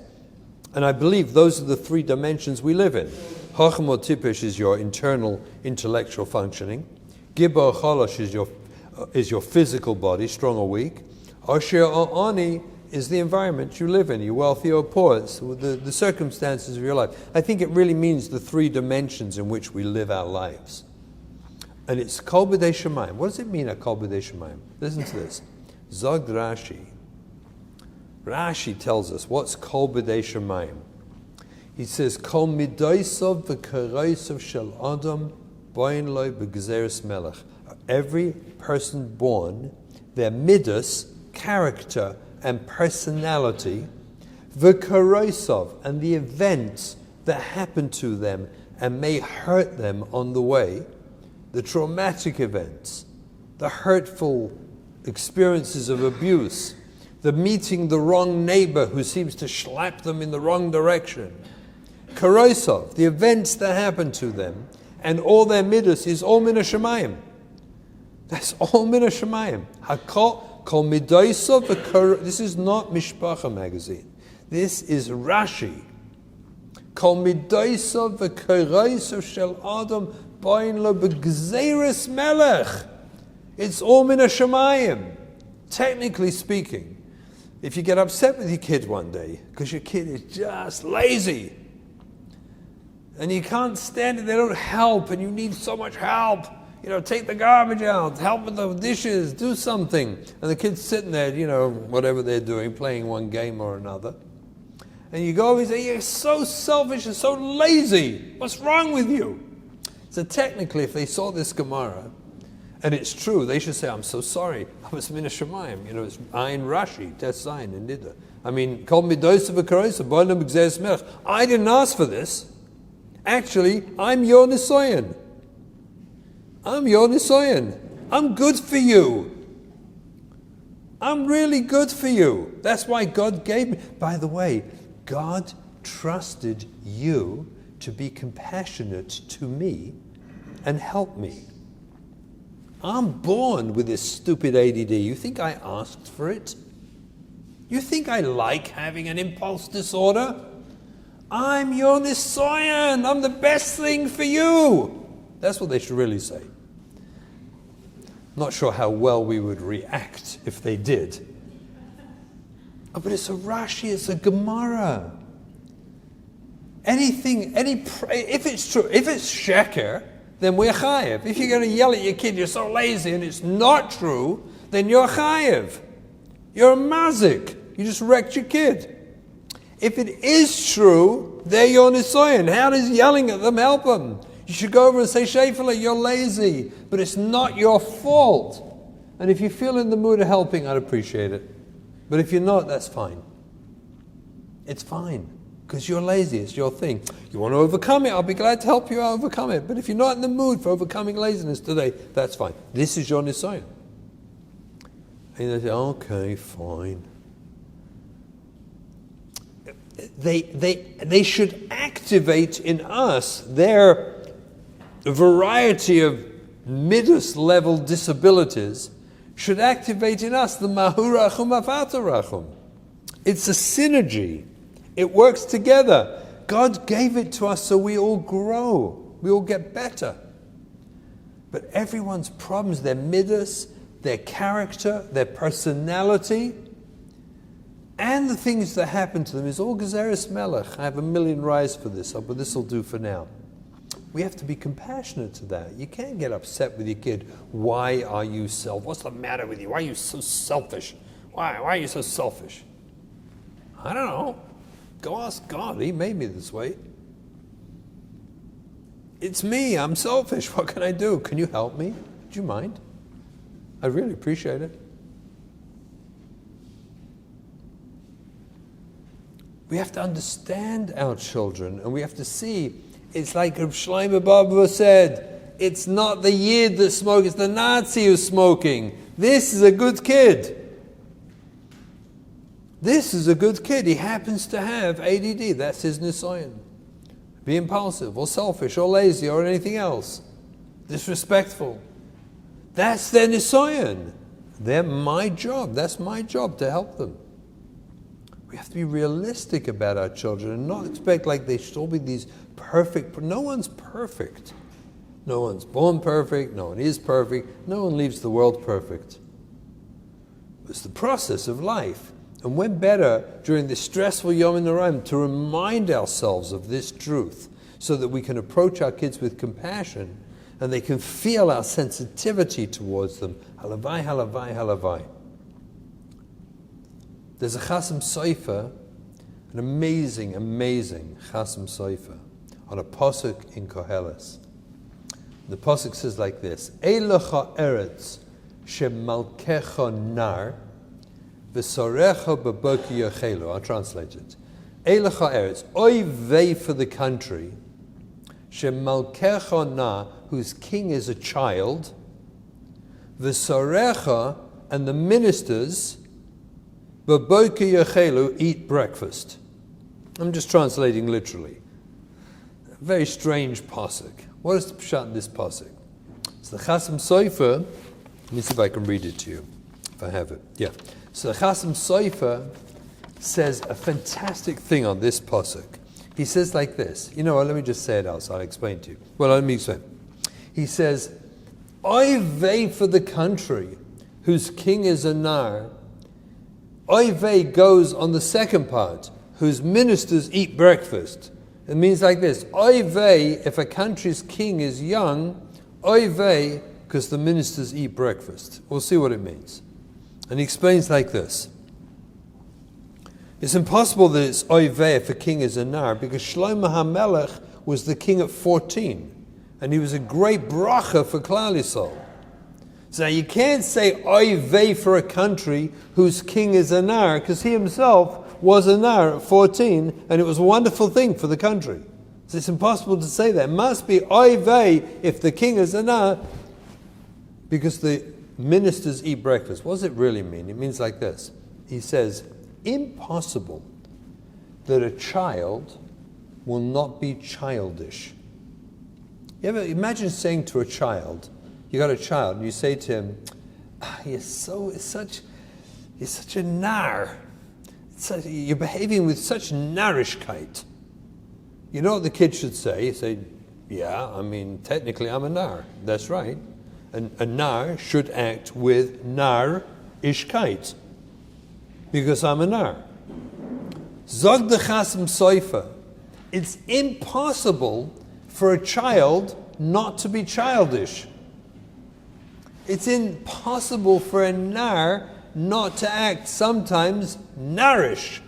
and I believe those are the three dimensions we live in. Hacham or tipish is your internal intellectual functioning. Gibber or cholash is your physical body, strong or weak. Osher or ani is the environment you live in. You're wealthy or poor. It's the circumstances of your life. I think it really means the three dimensions in which we live our lives. And it's kol b'dei shemayim. What does it mean, a kol b'dei shemayim? Listen to this. Zog Rashi. Rashi tells us what's kol b'dei shemayim. He says, Kol midaisov v'kareisov shel adam boin loy b'gezeres melech. Every person born, their midas, character and personality, v'kareisov, and the events that happen to them and may hurt them on the way, the traumatic events, the hurtful experiences of abuse, the meeting the wrong neighbor who seems to slap them in the wrong direction, Karoisov, the events that happen to them, and all their midas is all min hashemayim. That's all min hashemayim. Hakol kol midaisov. This is not Mishpacha magazine. This is Rashi. Kol midaisov v'kareisov shel adam bain lo b'gzeres melech. It's all min hashemayim. Technically speaking, if you get upset with your kid one day because your kid is just lazy, and you can't stand it, they don't help, and you need so much help. Take the garbage out, help with the dishes, do something. And the kid's sitting there, whatever they're doing, playing one game or another. And you go over and say, you're so selfish and so lazy. What's wrong with you? So technically, if they saw this Gemara, and it's true, they should say, I'm so sorry. I was min hashemayim. It's Ayin Rashi, Tes Zayin in Nida. Kol midosav v'karosav, boilam b'gzeres melech. I didn't ask for this. Actually, I'm your nisoyan. I'm your nisoyan. I'm good for you. I'm really good for you. That's why God gave me. By the way, God trusted you to be compassionate to me and help me. I'm born with this stupid ADD. You think I asked for it? You think I like having an impulse disorder? I'm your nisoyan. I'm the best thing for you. That's what they should really say. Not sure how well we would react if they did. Oh, but it's a Rashi, it's a Gemara. If it's true, if it's sheker, then we're chayev. If you're going to yell at your kid, you're so lazy, and it's not true, then you're chayev. You're a mazik. You just wrecked your kid. If it is true, they're your nisoyan. How does yelling at them help them? You should go over and say, Shefala, you're lazy, but it's not your fault. And if you feel in the mood of helping, I'd appreciate it. But if you're not, that's fine. It's fine, because you're lazy. It's your thing. You want to overcome it, I'll be glad to help you overcome it. But if you're not in the mood for overcoming laziness today, that's fine. This is your nisoyan. And they say, okay, fine. They should activate in us their variety of midas level disabilities should activate in us the Mahu Rachum Avata Rachum. It's a synergy. It works together. God gave it to us so we all grow. We all get better. But everyone's problems, their midas, their character, their personality, and the things that happen to them is all Gezeres Melech. I have a million rayos for this, but this will do for now. We have to be compassionate to that. You can't get upset with your kid. Why are you selfish? What's the matter with you? Why are you so selfish? Why are you so selfish? I don't know. Go ask God. He made me this way. It's me. I'm selfish. What can I do? Can you help me? Do you mind? I really appreciate it. We have to understand our children, and we have to see. It's like Reb Shlomo Baba said, it's not the Yid that smokes, it's the Nazi who's smoking. This is a good kid. This is a good kid. He happens to have ADD. That's his nisayon. Be impulsive, or selfish, or lazy, or anything else. Disrespectful. That's their nisayon. They're my job. That's my job to help them. We have to be realistic about our children and not expect like they should all be these perfect. No one's perfect. No one's born perfect. No one is perfect. No one leaves the world perfect. It's the process of life. And when better during this stressful Yom Noraim to remind ourselves of this truth so that we can approach our kids with compassion and they can feel our sensitivity towards them. Halavai, halavai, halavai. There's a Chasam Sofer, an amazing, amazing Chasam Sofer, on a pasuk in Koheles. The pasuk says like this: Eilecha eretz shemalkecha nar v'sorecha b'boki yochelu. I'll translate it. Eilecha eretz, oy vey for the country, shemalkecha nar, whose king is a child, v'sorecha, and the ministers, b'boki yochelu, eat breakfast. I'm just translating literally. A very strange pasuk. What is the pshat in this pasuk? It's the Chasam Sofer. Let me see if I can read it to you, if I have it. Yeah. So the Chasam Sofer says a fantastic thing on this pasuk. He says like this. You know what? Let me just say it out so I'll explain to you. Well, let me explain. He says, Oy vey for the country whose king is a nar. Oy vey goes on the second part, whose ministers eat breakfast. It means like this: Oy vey, if a country's king is young, oy vey, because the ministers eat breakfast. We'll see what it means. And he explains like this. It's impossible that it's oy vey if a king is a nar, because Shlomo HaMelech was the king at 14, and he was a great bracha for Klal Yisrael. So you can't say oy vey for a country whose king is a nar, because he himself was a nar at 14, and it was a wonderful thing for the country. So it's impossible to say that. It must be oy vey if the king is a nar, because the ministers eat breakfast. What does it really mean? It means like this. He says, impossible that a child will not be childish. You ever imagine saying to a child, you got a child, and you say to him, you're such a nar. You're behaving with such narishkeit. You know what the kid should say? You say, yeah, I mean, technically I'm a nar. That's right. And a nar should act with nar-ishkeit, because I'm a nar. Zog the Chasam Sofer, it's impossible for a child not to be childish. It's impossible for a nar not to act sometimes narish,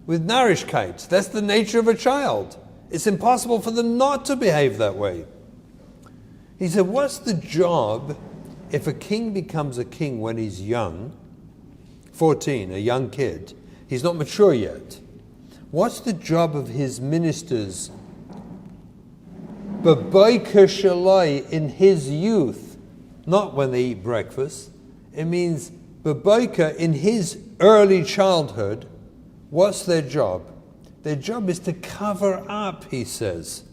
with narishkeit. That's the nature of a child. It's impossible for them not to behave that way. He said, what's the job if a king becomes a king when he's young, 14, a young kid, he's not mature yet? What's the job of his ministers? B'boker shalai, in his youth, not when they eat breakfast. It means b'boker, in his early childhood. What's their job? Their job is to cover up, he says.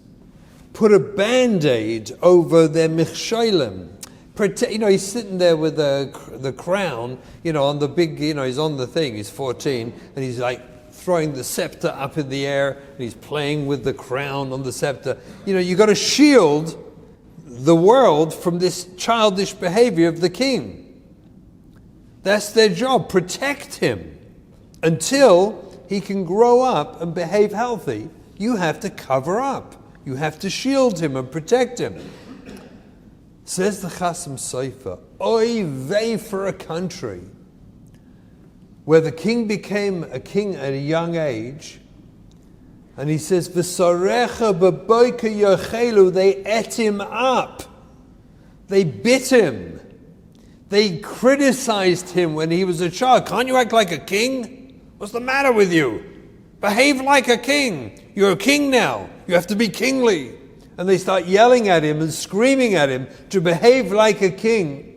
Put a band-aid over their michshalim. He's sitting there with the crown, on the big, he's on the thing, he's 14, and he's like throwing the scepter up in the air, and he's playing with the crown on the scepter. You've got to shield the world from this childish behavior of the king. That's their job, protect him until he can grow up and behave healthy. You have to cover up. You have to shield him and protect him. Says the Chasam Sofer, oy vey for a country where the king became a king at a young age, and he says, V'sarecha b'boiker yochelu, they ate him up. They bit him. They criticized him when he was a child. Can't you act like a king? What's the matter with you? Behave like a king. You're a king now. You have to be kingly. And they start yelling at him and screaming at him to behave like a king.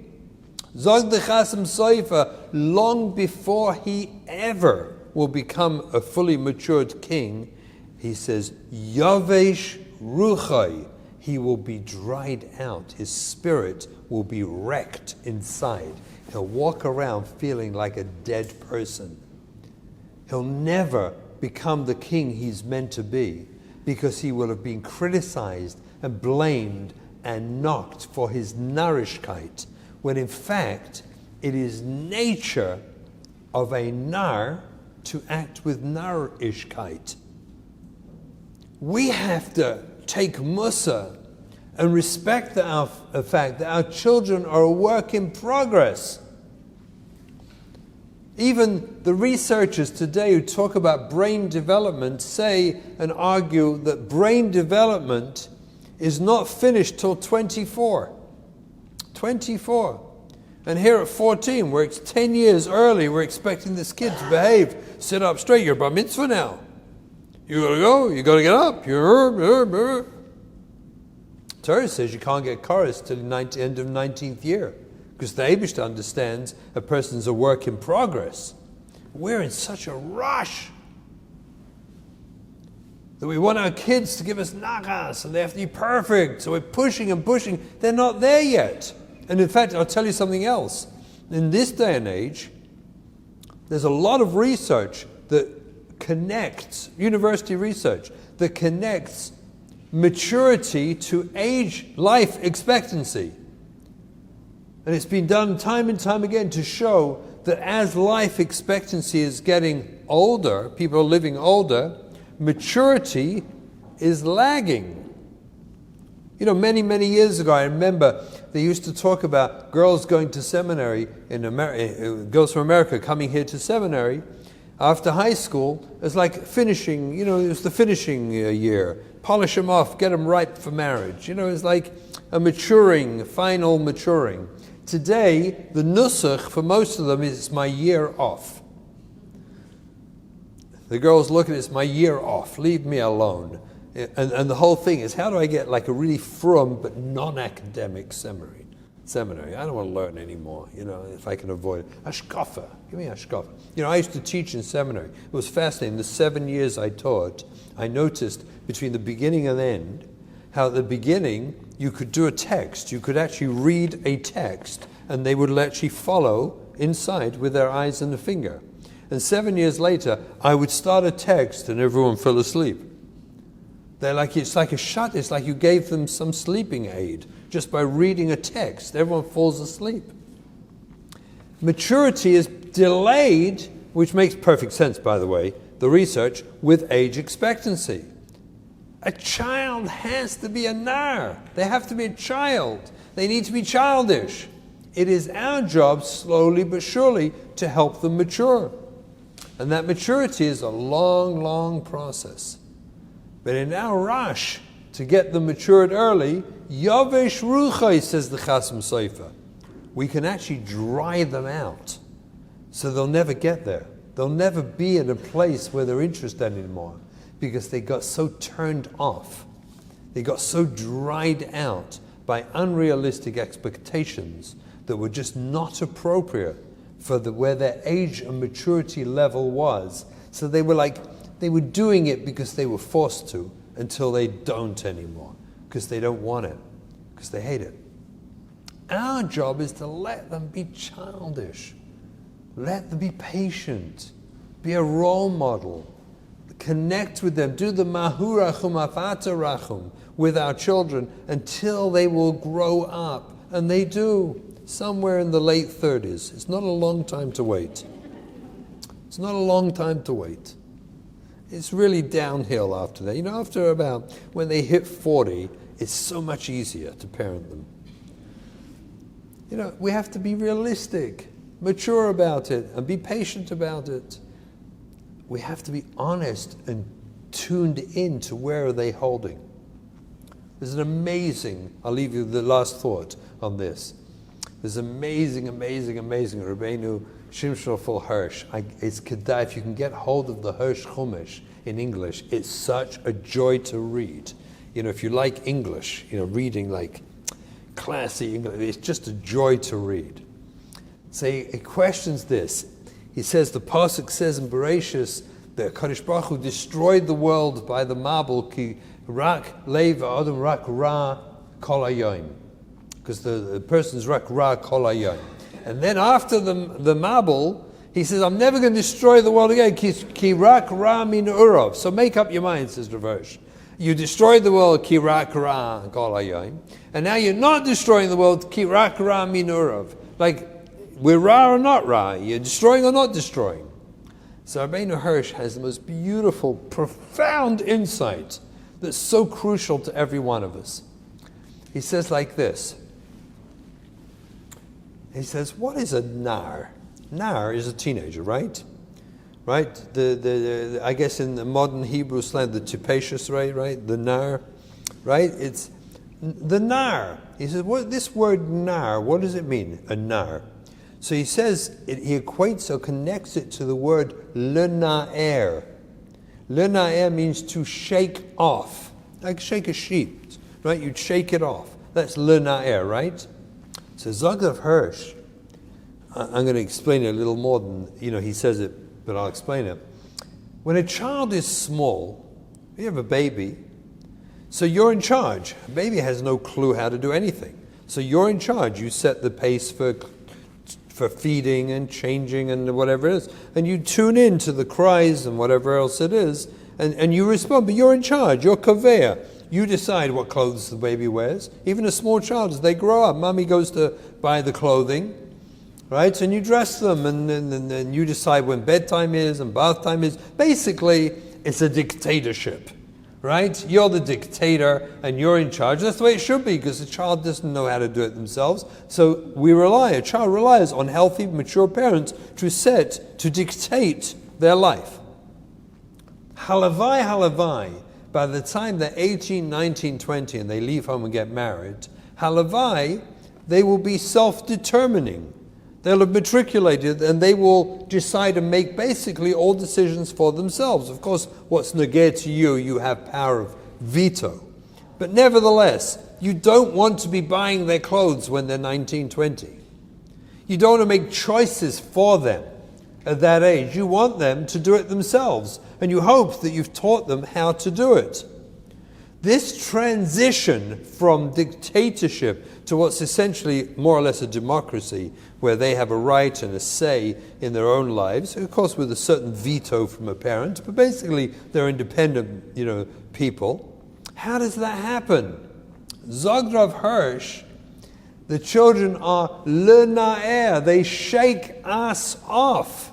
Zog the Chasam Sofer, long before he ever will become a fully matured king, he says, Yavesh Ruchai, he will be dried out. His spirit will be wrecked inside. He'll walk around feeling like a dead person. He'll never become the king he's meant to be, because he will have been criticized and blamed and knocked for his narishkeit, when in fact it is nature of a nar to act with narishkeit. We have to take mussar and respect the fact that our children are a work in progress. Even the researchers today who talk about brain development say and argue that brain development is not finished till 24. 24. And here at 14, where it's 10 years early, we're expecting this kid to behave. Sit up straight, you're bar mitzvah now. You gotta go, you gotta get up. Torah says you can't get chorus till the end of 19th year, because the Eibishter understands a person's a work in progress. We're in such a rush that we want our kids to give us nagas, and they have to be perfect, so we're pushing and pushing. They're not there yet. And in fact, I'll tell you something else. In this day and age, there's a lot of research that connects, university research, that connects maturity to age life expectancy. And it's been done time and time again to show that as life expectancy is getting older, people are living older, maturity is lagging. Many, many years ago, I remember they used to talk about girls going to seminary in America, girls from America coming here to seminary after high school. It's like finishing, it was the finishing year. Polish them off, get them ripe for marriage. It's like a maturing, final maturing. Today, the nusach for most of them is my year off. The girls look at it as my year off, leave me alone. And the whole thing is, how do I get like a really frum but non-academic seminary? I don't want to learn anymore, if I can avoid it. Hashkafa, give me hashkafa. I used to teach in seminary. It was fascinating. The 7 years I taught, I noticed between the beginning and end, how at the beginning you could do a text. You could actually read a text, and they would actually follow inside with their eyes and a finger. And 7 years later, I would start a text and everyone fell asleep. It's like a shut. It's like you gave them some sleeping aid just by reading a text. Everyone falls asleep. Maturity is delayed, which makes perfect sense, by the way, the research, with age expectancy. A child has to be a nar. They have to be a child. They need to be childish. It is our job, slowly but surely, to help them mature. And that maturity is a long, long process. But in our rush to get them matured early, Yavesh Ruchai, says the Chasam Sofer, we can actually dry them out. So they'll never get there. They'll never be in a place where they're interested anymore, because they got so turned off. They got so dried out by unrealistic expectations that were just not appropriate for where their age and maturity level was. So they were doing it because they were forced to, until they don't anymore, because they don't want it, because they hate it. Our job is to let them be childish. Let them be patient. Be a role model. Connect with them. Do the mahu rachum afata rachum with our children until they will grow up. And they do, somewhere in the late 30s. It's not a long time to wait. It's not a long time to wait. It's really downhill after that. After about, when they hit 40, it's so much easier to parent them. We have to be realistic, mature about it, and be patient about it. We have to be honest and tuned in to where are they holding. There's an amazing, I'll leave you the last thought on this. There's amazing Rabbeinu Shimon Russell Hirsch. It's kedai, if you can get hold of the Hirsch Chumash in English, it's such a joy to read. If you like English, reading like classy English, it's just a joy to read. So he questions this. He says, the pasuk says in Bereshis, the Kadosh Baruch Hu destroyed the world by the Mabul, ki rak lev adam rak ra kol hayom, because the person's rak ra kol hayom. And then after the Mabul, he says, I'm never going to destroy the world again, ki rak ra min urav. So make up your mind, says Rav Hirsch. You destroyed the world, ki rak ra kol hayom, and now you're not destroying the world, ki rak ra min urav. Like, we're Ra or not Ra? You're destroying or not destroying? So Rabbeinu Hirsch has the most beautiful, profound insight that's so crucial to every one of us. He says like this. He says, what is a nar? Nar is a teenager, right? Right? The I guess in the modern Hebrew slang, the tipashus, right? The nar, right? It's the nar. He says, this word nar, what does it mean, a nar? So he says, he equates or connects it to the word lena'er. Lena'er means to shake off, like shake a sheet, right? You'd shake it off. That's lena'er, right? So Zogdav Hirsch, I'm going to explain it a little more than, he says it, but I'll explain it. When a child is small, you have a baby, so you're in charge. A baby has no clue how to do anything. So you're in charge. You set the pace for feeding and changing and whatever it is. And you tune in to the cries and whatever else it is, and you respond. But you're in charge. You're kaveya. You decide what clothes the baby wears. Even a small child, as they grow up, mommy goes to buy the clothing, right? And you dress them, and you decide when bedtime is and bath time is. Basically, it's a dictatorship. Right? You're the dictator and you're in charge. That's the way it should be, because the child doesn't know how to do it themselves. So a child relies on healthy, mature parents to dictate their life. Halavai, by the time they're 18, 19, 20 and they leave home and get married, halavai, they will be self-determining. They'll have matriculated and they will decide to make basically all decisions for themselves. Of course, what's negate to you, you have power of veto. But nevertheless, you don't want to be buying their clothes when they're 19, 20. You don't want to make choices for them at that age. You want them to do it themselves. And you hope that you've taught them how to do it. This transition from dictatorship to what's essentially more or less a democracy, where they have a right and a say in their own lives, of course with a certain veto from a parent, but basically they're independent, people. How does that happen? Zogdav Hirsch, the children are lena'er, they shake us off.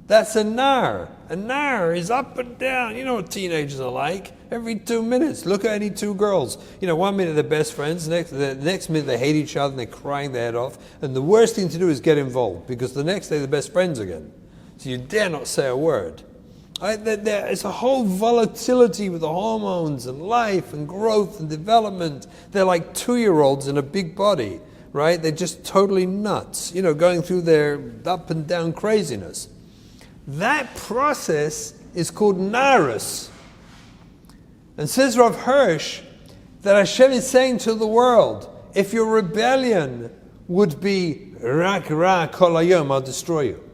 That's a nar. A nar is up and down. You know what teenagers are like. Every 2 minutes, look at any two girls. 1 minute they're best friends, the next minute they hate each other and they're crying their head off. And the worst thing to do is get involved, because the next day they're best friends again. So you dare not say a word. It's a whole volatility with the hormones and life and growth and development. They're like 2-year-olds in a big body, right? They're just totally nuts, going through their up and down craziness. That process is called narus. And says Rav Hirsch that Hashem is saying to the world, if your rebellion would be rak ra kol hayom, I'll destroy you.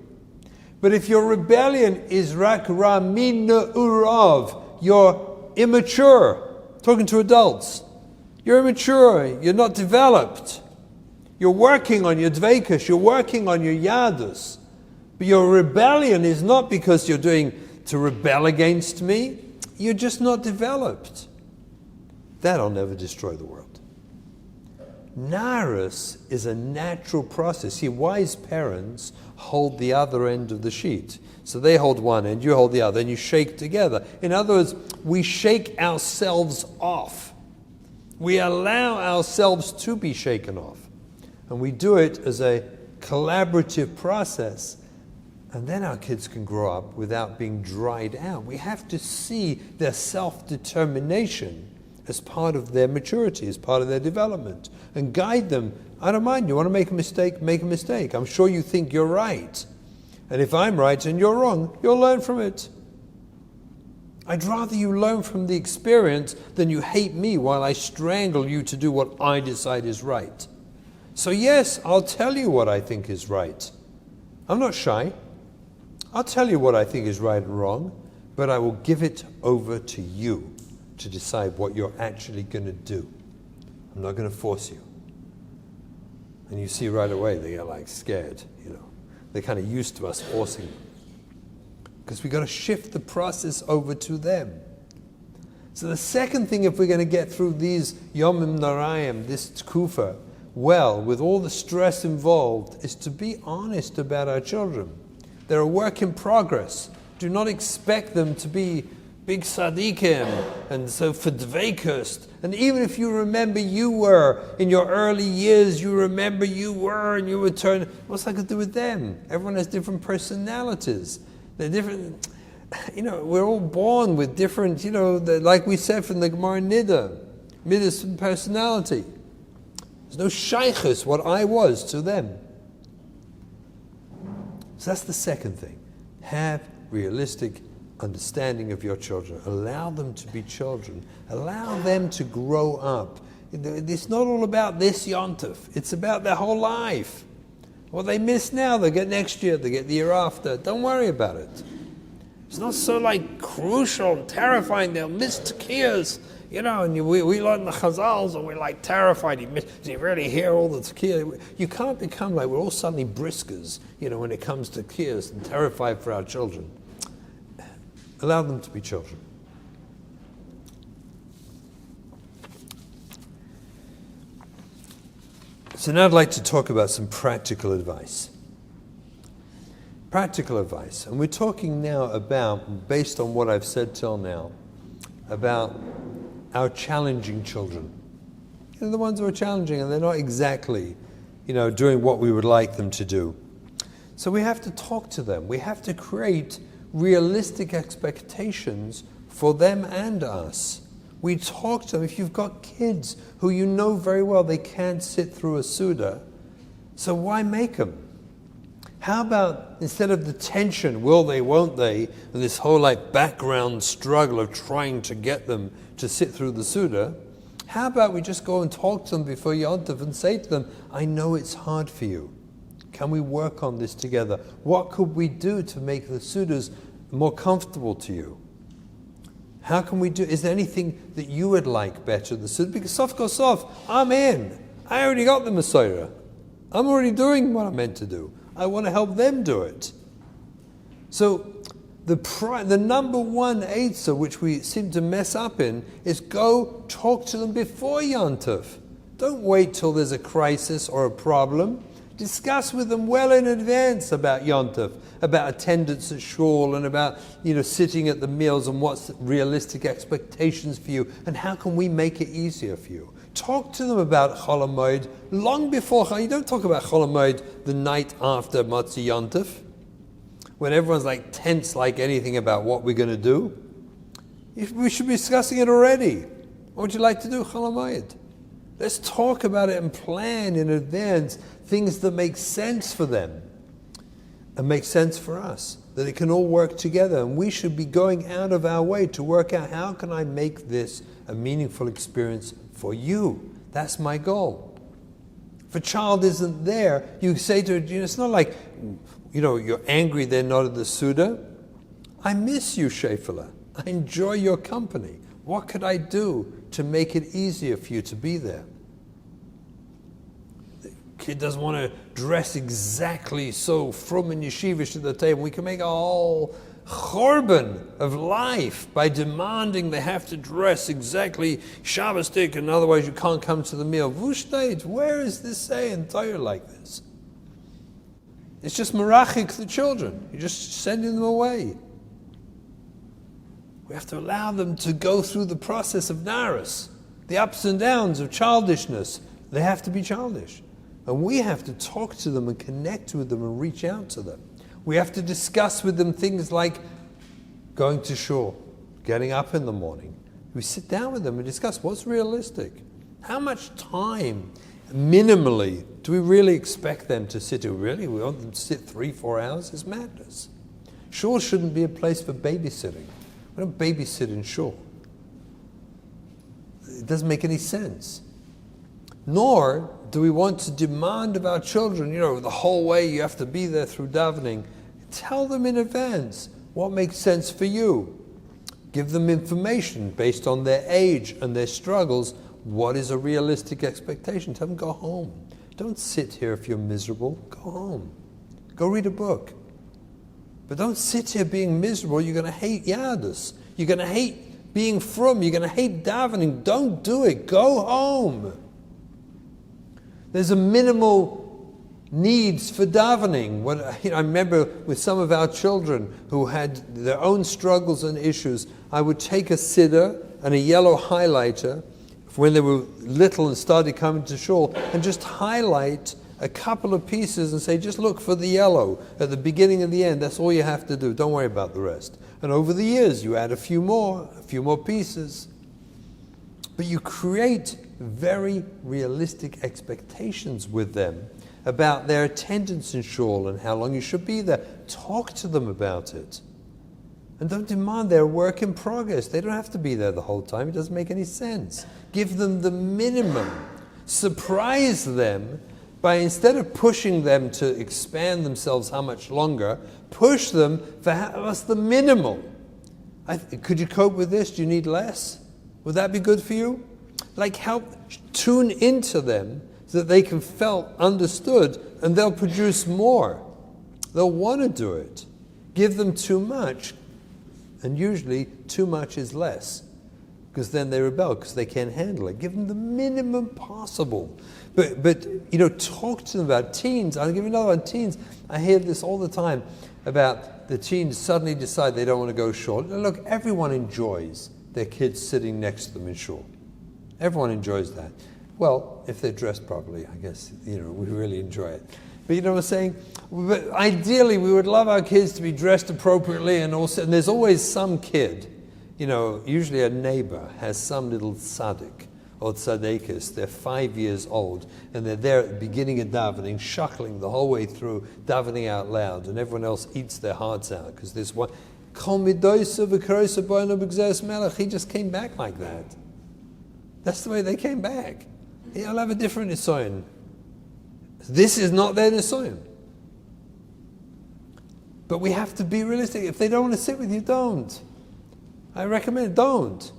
But if your rebellion is rak ra min urav, you're immature. Talking to adults. You're immature, you're not developed. You're working on your dveikus, you're working on your yadus. But your rebellion is not because you're doing to rebel against me. You're just not developed. That'll never destroy the world. Narus is a natural process. See, wise parents hold the other end of the sheet. So they hold one end, you hold the other, and you shake together. In other words, we shake ourselves off. We allow ourselves to be shaken off. And we do it as a collaborative process. And then our kids can grow up without being dried out. We have to see their self-determination as part of their maturity, as part of their development, and guide them. I don't mind. You want to make a mistake, make a mistake. I'm sure you think you're right. And if I'm right and you're wrong, you'll learn from it. I'd rather you learn from the experience than you hate me while I strangle you to do what I decide is right. So yes, I'll tell you what I think is right. I'm not shy. I'll tell you what I think is right and wrong, but I will give it over to you to decide what you're actually going to do. I'm not going to force you. And you see right away they get like scared, They're kind of used to us forcing them. Because we've got to shift the process over to them. So the second thing, if we're going to get through these Yomim Narayim, this Tkufa, well, with all the stress involved, is to be honest about our children. They're a work in progress. Do not expect them to be big tzaddikim and so for dveikus. And even if you remember you were in your early years, you remember you were and you were turned. What's that got to do with them? Everyone has different personalities. They're different. We're all born with different. Like we said from the Gemara Nida, midas and personality. There's no shaykhus what I was to them. So that's the second thing. Have realistic understanding of your children. Allow them to be children. Allow them to grow up. It's not all about this Yom Tov. It's about their whole life. What they miss now, they get next year, they get the year after. Don't worry about it. It's not so crucial and terrifying. They'll miss tekiyas. And we learn the chazals and we're terrified. Does he really hear all the tekiyah? You can't become we're all suddenly briskers, when it comes to tekiyas and terrified for our children. Allow them to be children. So now I'd like to talk about some practical advice. Practical advice. And we're talking now about, based on what I've said till now, about our challenging children. The ones who are challenging and they're not exactly, doing what we would like them to do. So we have to talk to them. We have to create realistic expectations for them and us. We talk to them. If you've got kids who you know very well they can't sit through a Suda, so why make them? How about, instead of the tension, will they, won't they, and this whole background struggle of trying to get them to sit through the Suda, how about we just go and talk to them before Yom Tov and say to them, I know it's hard for you. Can we work on this together? What could we do to make the Sudas more comfortable to you? How can we do? Is there anything that you would like better? The Suda? Because sof goes sof, I'm in. I already got the Messiah. I'm already doing what I'm meant to do. I want to help them do it. So the number one eitzah which we seem to mess up in is go talk to them before Yom Tov. Don't wait till there's a crisis or a problem. Discuss with them well in advance about Yom Tov, about attendance at shul, and about sitting at the meals and what's realistic expectations for you, and how can we make it easier for you. Talk to them about Chol Hamoed long before. You don't talk about Chol Hamoed the night after Motzi Yom Tov, when everyone's tense like anything about what we're going to do. We should be discussing it already. What would you like to do, Chol Hamoed? Let's talk about it and plan in advance things that make sense for them and make sense for us, that it can all work together. And we should be going out of our way to work out, how can I make this a meaningful experience for you? That's my goal. If a child isn't there, you say to her, it's not you're angry they're not at the Suda. I miss you, Shefala. I enjoy your company. What could I do to make it easier for you to be there? kid doesn't want to dress exactly so frum and yeshivish at the table. We can make a whole chorban of life by demanding they have to dress exactly Shabbosdik, and otherwise you can't come to the meal. Vushtait, where is this saying Torah like this? It's just merachik the children. You're just sending them away. We have to allow them to go through the process of naras, the ups and downs of childishness. They have to be childish. And we have to talk to them and connect with them and reach out to them. We have to discuss with them things like going to shul, getting up in the morning. We sit down with them and discuss what's realistic. How much time, minimally, do we really expect them to sit? Really? We want them to sit 3-4 hours? It's madness. Shul shouldn't be a place for babysitting. We don't babysit in shul. It doesn't make any sense. Nor do we want to demand of our children, the whole way you have to be there through davening. Tell them in advance what makes sense for you. Give them information based on their age and their struggles. What is a realistic expectation? Tell them go home. Don't sit here if you're miserable. Go home. Go read a book. But don't sit here being miserable. You're going to hate Yadus. You're going to hate being frum. You're going to hate davening. Don't do it. Go home. There's a minimal needs for davening. I remember with some of our children who had their own struggles and issues, I would take a siddur and a yellow highlighter when they were little and started coming to shul, and just highlight a couple of pieces and say, just look for the yellow at the beginning and the end. That's all you have to do. Don't worry about the rest. And over the years, you add a few more pieces. But you create very realistic expectations with them about their attendance in shul and how long you should be there. Talk to them about it. And don't demand their work in progress. They don't have to be there the whole time. It doesn't make any sense. Give them the minimum. Surprise them by, instead of pushing them to expand themselves how much longer, push them for what's the minimal. Could you cope with this? Do you need less? Would that be good for you? Help tune into them so that they can feel understood, and they'll produce more. They'll want to do it. Give them too much, and usually too much is less, because then they rebel because they can't handle it. Give them the minimum possible. But talk to them about teens. I'll give you another one. Teens, I hear this all the time about the teens suddenly decide they don't want to go shul. Look, everyone enjoys their kids sitting next to them in shul. Everyone enjoys that. Well, if they're dressed properly, I guess, we really enjoy it. But you know what I'm saying? But ideally, we would love our kids to be dressed appropriately, and there's always some kid, usually a neighbor has some little tzaddik or tzaddikus. They're 5 years old, and they're there at the beginning of davening, shuckling the whole way through, davening out loud, and everyone else eats their hearts out, because this one, he just came back like that. That's the way they came back. I'll have a different nisoyon. This is not their nisoyon. But we have to be realistic. If they don't want to sit with you, don't. I recommend don't.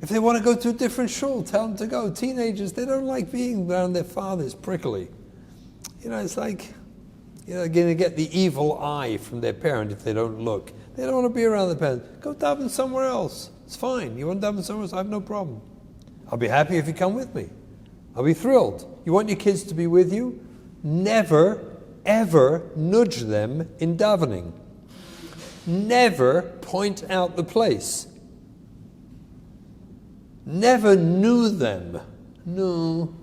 If they want to go to a different shul, tell them to go. Teenagers, they don't like being around their fathers prickly. It's like, they're going to get the evil eye from their parent if they don't look. They don't want to be around their parents. Go daven somewhere else. It's fine. You want to daven somewhere else? I have no problem. I'll be happy if you come with me. I'll be thrilled. You want your kids to be with you? Never, ever nudge them in davening. Never point out the place. Never knew them. No.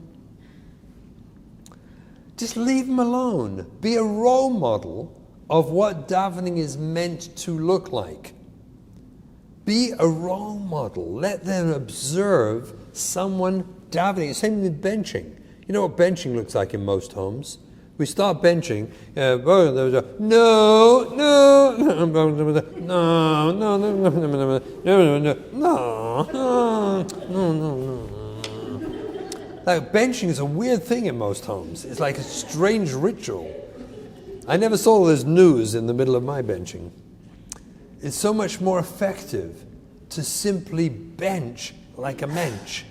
Just leave them alone. Be a role model of what davening is meant to look like. Be a role model. Let them observe someone davening. Same with benching. You know what benching looks like in most homes? We start benching. No. Like, benching is a weird thing in most homes. It's like a strange ritual. I never saw this news in the middle of my benching. It's so much more effective to simply bench like a mensch.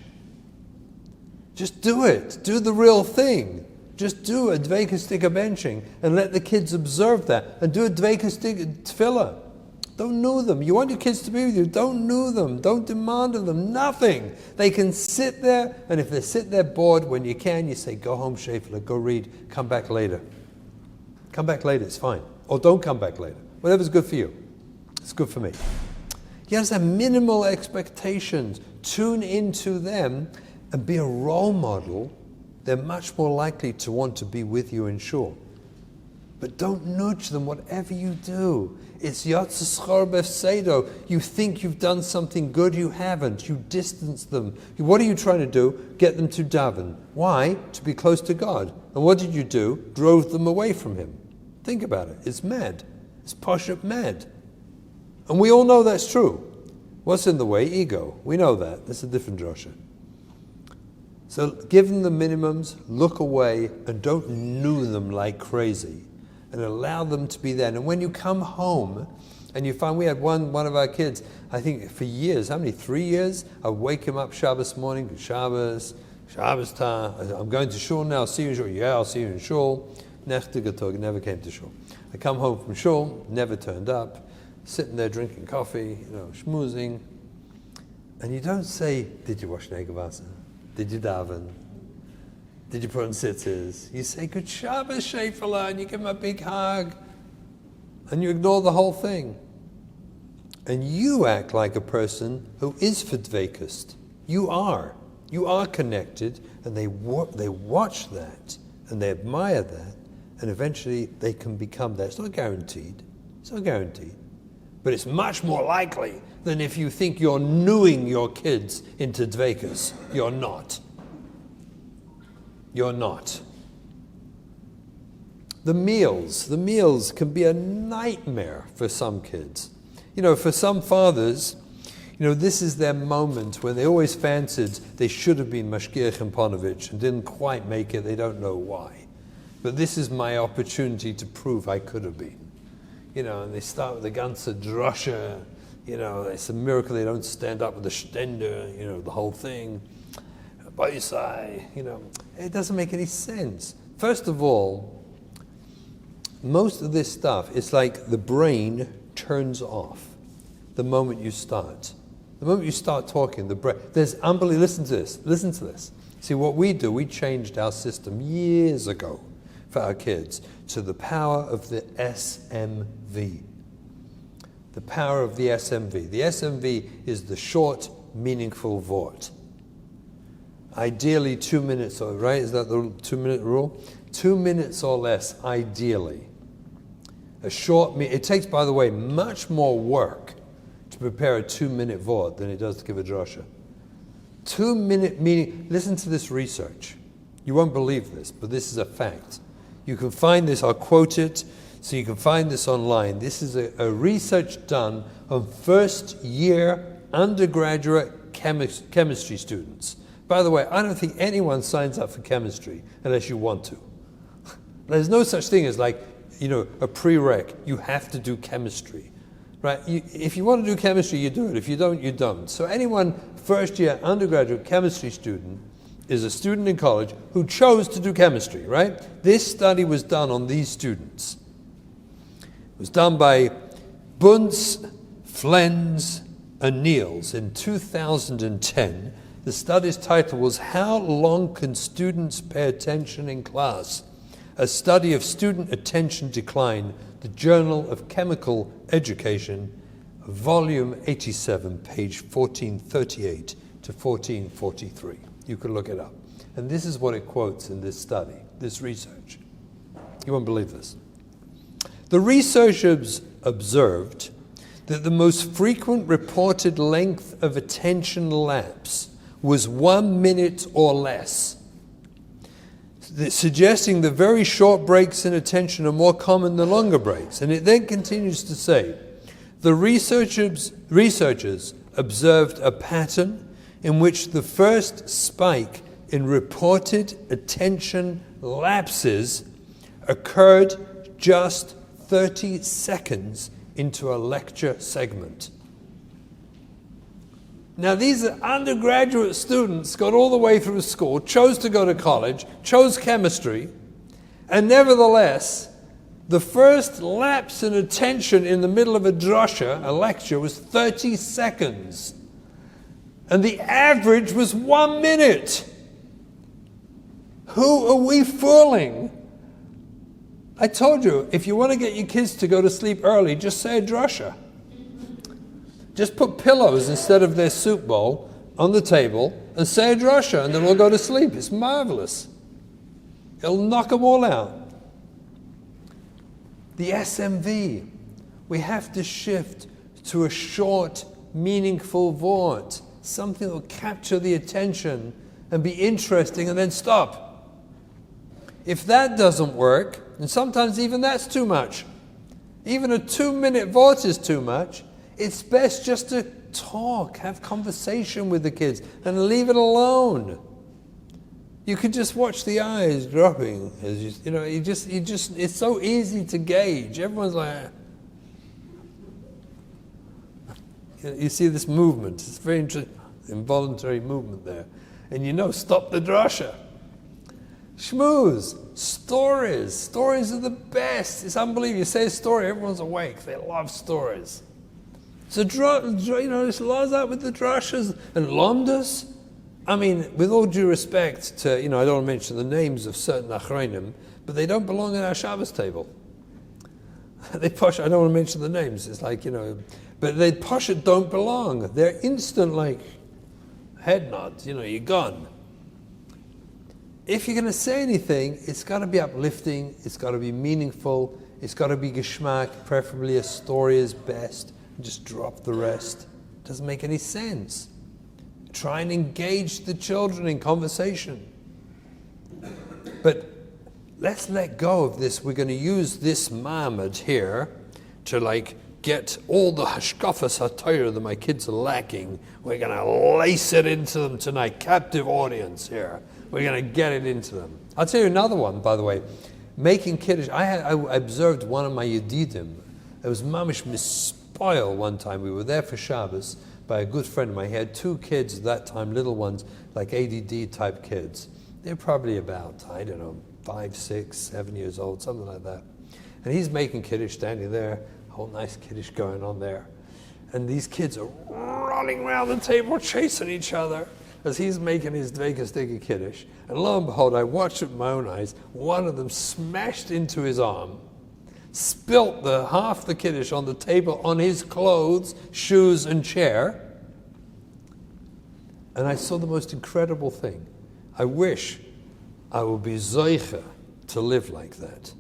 Just do it. Do the real thing. Just do a dveikus stika benching and let the kids observe that. And do a dveikus stika tefillah. Don't know them. You want your kids to be with you, don't know them. Don't demand of them nothing. They can sit there, and if they sit there bored, when you can, you say, go home, Shafla, go read, come back later. Come back later, it's fine. Or don't come back later. Whatever's good for you. It's good for me. You have to have minimal expectations. Tune into them and be a role model. They're much more likely to want to be with you in shul. But don't nudge them, whatever you do. It's yatzaschar befsedo. You think you've done something good, you haven't. You distance them. What are you trying to do? Get them to daven. Why? To be close to God. And what did you do? Drove them away from Him. Think about it. It's mad. It's pashut mad. And we all know that's true. What's in the way? Ego. We know that. That's a different drasha. So give them the minimums, look away, and don't new them like crazy. And allow them to be there. And when you come home, and you find, we had one of our kids, I think for years, how many, 3 years? I wake him up Shabbos morning, Shabbos ta, I'm going to shul now, see you in shul. Yeah, I'll see you in shul. Nechte getog, never came to shul. I come home from shul, never turned up, sitting there drinking coffee, schmoozing. And you don't say, did you wash negavasa? Did you daven? Did you put on sitters? You say, good Shabbos, Shefala, and you give him a big hug. And you ignore the whole thing. And you act like a person who is for dveikus. You are. You are connected, and they watch that, and they admire that, and eventually they can become that. It's not guaranteed. It's not guaranteed. But it's much more likely than if you think you're newing your kids into dveikus. You're not. You're not. The meals can be a nightmare for some kids. For some fathers, this is their moment when they always fancied they should have been Mashgiach and Ponovich and didn't quite make it. They don't know why. But this is my opportunity to prove I could have been. And they start with the ganze drasha. It's a miracle they don't stand up with the stender, the whole thing. It doesn't make any sense. First of all, most of this stuff, it's like the brain turns off the moment you start. The moment you start talking, the brain, there's unbelievable, listen to this. See, what we do, we changed our system years ago for our kids to the power of the SMV. The power of the SMV. The SMV is the short, meaningful vort. Ideally 2 minutes, right? Is that the 2-minute rule? 2 minutes or less, ideally. It takes, by the way, much more work to prepare a 2-minute vort than it does to give a drasha. 2-minute meaning, listen to this research. You won't believe this, but this is a fact. You can find this, I'll quote it, so you can find this online. This is a research done on first-year undergraduate chemistry students. By the way, I don't think anyone signs up for chemistry unless you want to. There's no such thing as a prereq. You have to do chemistry, right? If you want to do chemistry, you do it. If you don't, you don't. So anyone first-year undergraduate chemistry student is a student in college who chose to do chemistry, right? This study was done on these students. It was done by Bunce, Flens, and Niels in 2010. The study's title was How Long Can Students Pay Attention in Class? A Study of Student Attention Decline, the Journal of Chemical Education, Volume 87, page 1438 to 1443. You can look it up. And this is what it quotes in this study, this research. You won't believe this. The researchers observed that the most frequent reported length of attention lapse was 1 minute or less, suggesting the very short breaks in attention are more common than longer breaks. And it then continues to say, the researchers observed a pattern in which the first spike in reported attention lapses occurred just 30 seconds into a lecture segment. Now, these are undergraduate students, got all the way through school, chose to go to college, chose chemistry, And nevertheless, the first lapse in attention in the middle of a drasha, a lecture, was 30 seconds. And the average was 1 minute. Who are we fooling? I told you, if you want to get your kids to go to sleep early, just say a drasha. Just put pillows instead of their soup bowl on the table and say a drasha, and then they'll go to sleep. It's marvelous. It'll knock them all out. The SMV, we have to shift to a short, meaningful vort, something that will capture the attention and be interesting and then stop. If that doesn't work, and sometimes even that's too much, even a 2-minute vort is too much, it's best just to talk, have conversation with the kids, and leave it alone. You could just watch the eyes dropping as it's so easy to gauge. Everyone's like, you see this movement. It's very interesting, involuntary movement there. And stop the drasha. Shmooze, stories. Stories are the best. It's unbelievable. You say a story, everyone's awake. They love stories. So, there's laws out with the drashas and lomdas. I mean, with all due respect to, I don't want to mention the names of certain achronim, but they don't belong in our Shabbos table. I don't want to mention the names. It's like, but they poshet don't belong. They're instant, like, head nods. You're gone. If you're going to say anything, it's got to be uplifting. It's got to be meaningful. It's got to be geschmack. Preferably a story is best. Just drop the rest. Doesn't make any sense. Try and engage the children in conversation. But let's let go of this. We're going to use this ma'amad here to get all the hashkafas Auditorium that my kids are lacking. We're going to lace it into them tonight. Captive audience here. We're going to get it into them. I'll tell you another one, by the way. Making Kiddush. I observed one of my Yedidim. It was mamish mispoil one time. We were there for Shabbos by a good friend of mine. He had 2 kids at that time, little ones, like ADD type kids. They're probably about, 5, 6, 7 years old, something like that. And he's making Kiddush, standing there, a whole nice Kiddush going on there. And these kids are running around the table, chasing each other as he's making his Dvekas Digga Kiddush. And lo and behold, I watched it with my own eyes. One of them smashed into his arm, spilt half the Kiddush on the table, on his clothes, shoes, and chair. And I saw the most incredible thing. I wish I would be zoicha to live like that.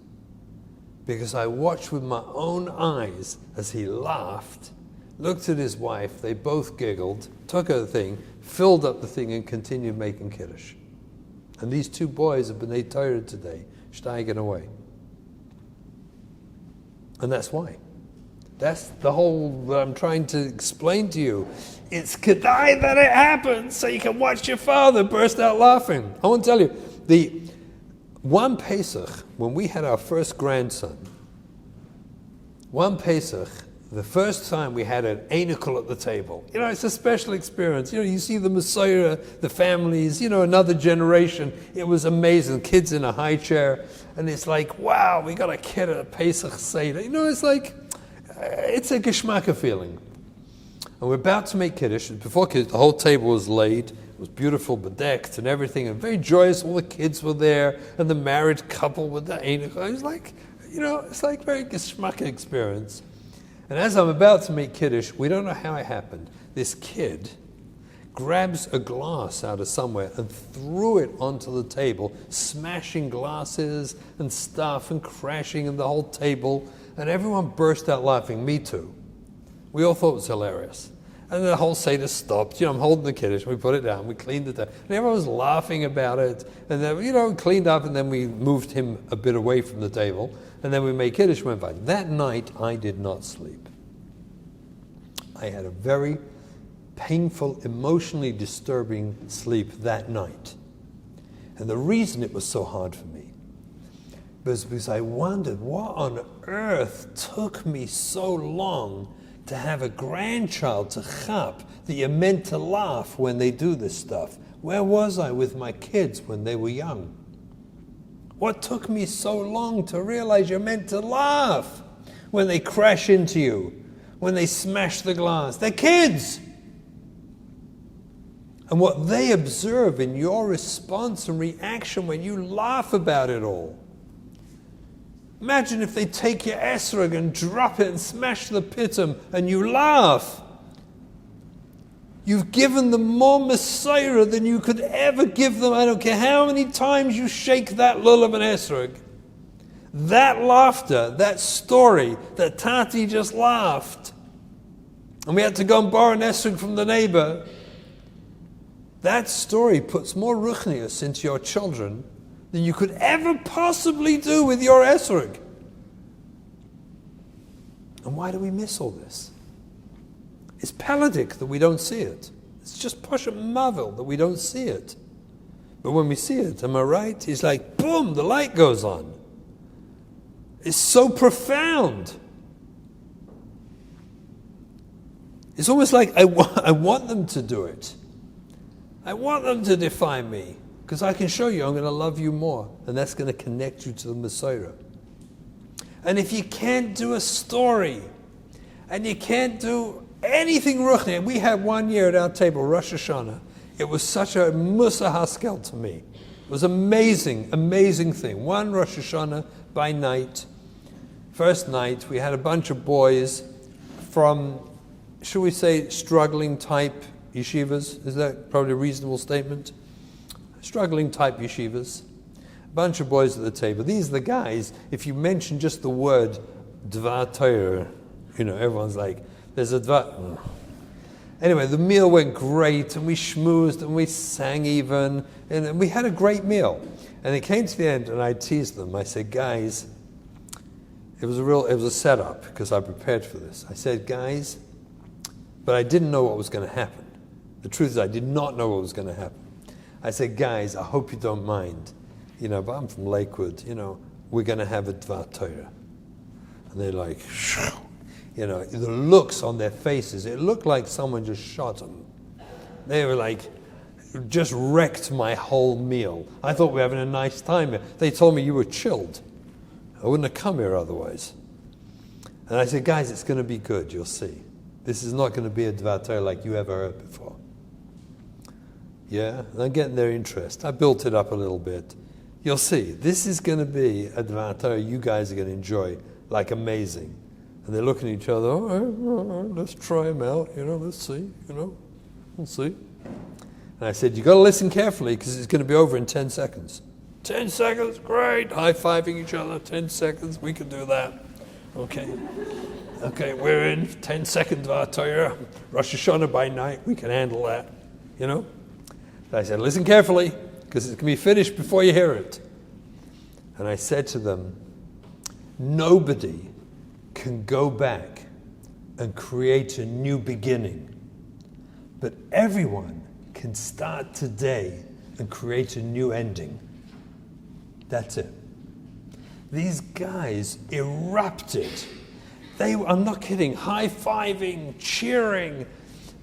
Because I watched with my own eyes as he laughed, looked at his wife, they both giggled, took her thing, filled up the thing, and continued making Kiddush. And these 2 boys have been tired today, steigen away. And that's why. That's the whole that I'm trying to explain to you. It's kedai that it happens so you can watch your father burst out laughing. I want to tell you, the one Pesach, when we had our first grandson, one Pesach, the first time we had an einikel at the table. It's a special experience. You see the Messiah, the families, another generation. It was amazing. Kids in a high chair. And it's like, wow, we got a kid at a Pesach Seder. It's like, it's a geschmacka feeling. And we're about to make Kiddush. Before Kiddush, the whole table was laid. It was beautiful, bedecked and everything. And very joyous. All the kids were there. And the married couple with the einikel. It was like, it's like very geschmacka experience. And as I'm about to make Kiddush, we don't know how it happened. This kid grabs a glass out of somewhere and threw it onto the table, smashing glasses and stuff and crashing in the whole table. And everyone burst out laughing, me too. We all thought it was hilarious. And the whole Seder stopped. I'm holding the Kiddush, we put it down, we cleaned it up. And everyone was laughing about it. And then, cleaned up, and then we moved him a bit away from the table. And then we made Kiddush, went by. That night, I did not sleep. I had a very painful, emotionally disturbing sleep that night. And the reason it was so hard for me was because I wondered what on earth took me so long to have a grandchild to chap that you're meant to laugh when they do this stuff. Where was I with my kids when they were young? What took me so long to realize you're meant to laugh when they crash into you, when they smash the glass? They're kids. And what they observe in your response and reaction when you laugh about it all. Imagine if they take your esrog and drop it and smash the pitum and you laugh. You've given them more Messiah than you could ever give them. I don't care how many times you shake that lull of an esrog. That laughter, that story, that Tati just laughed, and we had to go and borrow an esrog from the neighbor. That story puts more ruchnius into your children than you could ever possibly do with your esrog. And why do we miss all this? It's pelagic that we don't see it. It's just Pasha Mavil that we don't see it. But when we see it, am I right? It's like, boom, the light goes on. It's so profound. It's almost like I want them to do it. I want them to define me, because I can show you I'm going to love you more, and that's going to connect you to the Messiah. And if you can't do a story, and you can't do anything ruchni, and we had one year at our table, Rosh Hashanah, it was such a Musa Haskel to me. It was amazing, amazing thing. One Rosh Hashanah by night, first night, we had a bunch of boys from, should we say, struggling type yeshivas. Is that probably a reasonable statement? Struggling type yeshivas. A bunch of boys at the table. These are the guys, if you mention just the word Dvar Torah, everyone's like, there's a Dvar. Anyway, the meal went great, and we schmoozed, and we sang even, and we had a great meal. And it came to the end, and I teased them. I said, guys, it was a setup, because I prepared for this. I said, guys, but I didn't know what was going to happen. The truth is, I did not know what was going to happen. I said, guys, I hope you don't mind, but I'm from Lakewood, we're going to have a Dvar Torah. And they're like, the looks on their faces, it looked like someone just shot them. They were like, just wrecked my whole meal. I thought we were having a nice time here. They told me you were chilled. I wouldn't have come here otherwise. And I said, guys, it's going to be good, you'll see. This is not going to be a Dvar Torah like you ever heard before. Yeah, and I'm getting their interest. I built it up a little bit. You'll see, this is going to be a Dvar Torah you guys are going to enjoy like amazing. And they're looking at each other, all right, let's try them out, let's see, we'll see. And I said, you got to listen carefully because it's going to be over in 10 seconds. 10 seconds, great, high-fiving each other, 10 seconds, we can do that. Okay, we're in 10-second Dvar Torah, Rosh Hashanah by night, we can handle that, I said, listen carefully, because it's going to be finished before you hear it. And I said to them, nobody can go back and create a new beginning, but everyone can start today and create a new ending. That's it. These guys erupted. I'm not kidding, high-fiving, cheering.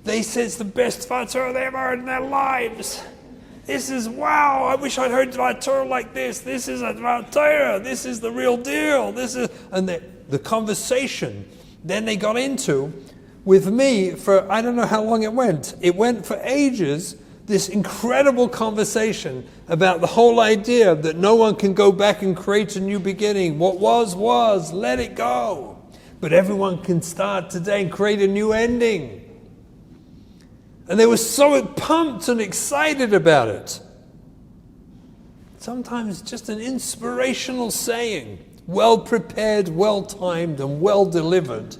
They said it's the best Dvar Torah they've ever heard in their lives. This is, wow, I wish I'd heard Dvar Torah like this. This is a Dvar Torah. This is the real deal. And the conversation then they got into with me for, I don't know how long it went. It went for ages, this incredible conversation about the whole idea that no one can go back and create a new beginning. What was, let it go. But everyone can start today and create a new ending. And they were so pumped and excited about it. Sometimes just an inspirational saying, well prepared, well timed, and well delivered,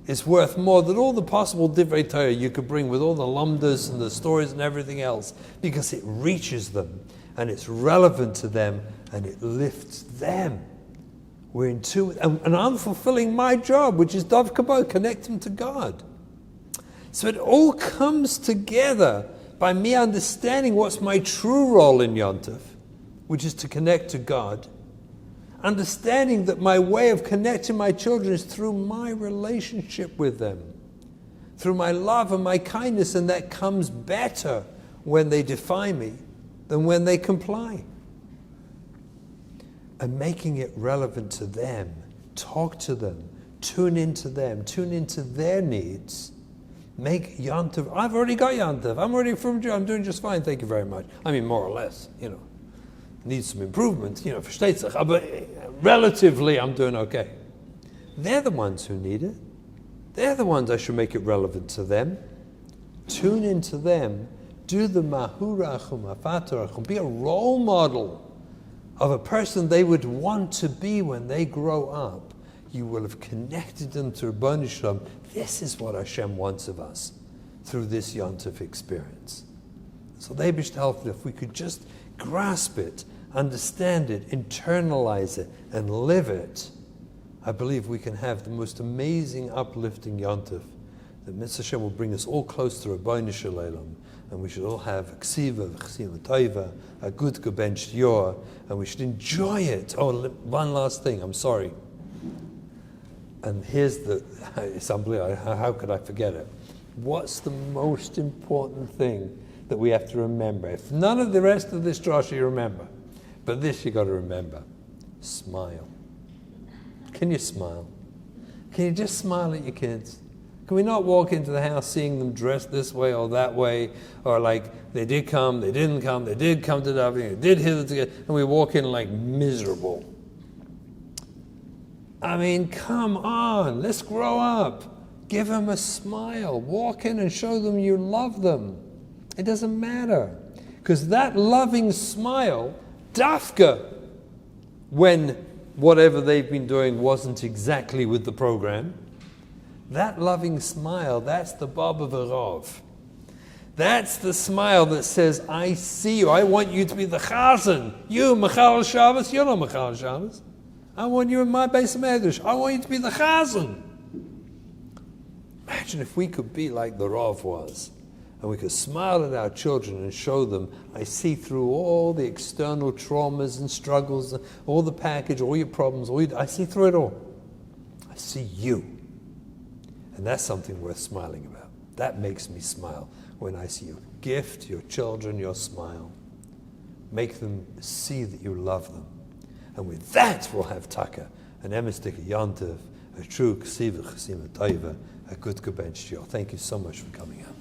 is worth more than all the possible divrei Torah you could bring with all the lamdas and the stories and everything else, because it reaches them and it's relevant to them and it lifts them. We're in two, and I'm fulfilling my job, which is Dov Kabod, connect them to God. So it all comes together by me understanding what's my true role in Yom Tov, which is to connect to God. Understanding that my way of connecting my children is through my relationship with them, through my love and my kindness, and that comes better when they defy me than when they comply. and making it relevant to them. Talk to them, tune into their needs. Make Yom Tov. I've already got Yom Tov. I'm already from Jew. I'm doing just fine. Thank you very much. I mean, more or less, needs some improvement, versteht sich. But relatively, I'm doing okay. They're the ones who need it. They're the ones I should make it relevant to them. Tune into them. Do the mahurachum, afatarachum. Be a role model of a person they would want to be when they grow up. You will have connected them to Ribono Shel Olam. This is what Hashem wants of us through this Yom Tov experience. So if we could just grasp it, understand it, internalize it, and live it, I believe we can have the most amazing, uplifting Yom Tov. That Mitzvah Hashem will bring us all close to Ribono Shel Olam, and we should all have Hakshiva Auditorium, a good gebencht yor, and we should enjoy it. Oh, one last thing, I'm sorry. And here's it's unbelievable, how could I forget it? What's the most important thing that we have to remember? If none of the rest of this Josh you remember, but this you got to remember. Smile. Can you smile? Can you just smile at your kids? Can we not walk into the house seeing them dressed this way or that way, or like they did come, they didn't come, they did come to davening, they did hither together, and we walk in like miserable? I mean, come on, let's grow up. Give them a smile. Walk in and show them you love them. It doesn't matter. Because that loving smile, dafka, when whatever they've been doing wasn't exactly with the program, that loving smile, that's the Baba V'Rov. That's the smile that says, I see you. I want you to be the Chazan. You, Mechal Shabbos, you're not Mechal Shabbos. I want you in my Beit Shemesh. I want you to be the Chazan. Imagine if we could be like the Rav was, and we could smile at our children and show them, I see through all the external traumas and struggles, all the package, all your problems, I see through it all. I see you. And that's something worth smiling about. That makes me smile when I see you. Gift your children your smile. Make them see that you love them. And with that, we'll have taka, an emistik, a Yom Tov, a true Hakshiva Auditorium, a good gebencht yor. Thank you so much for coming out.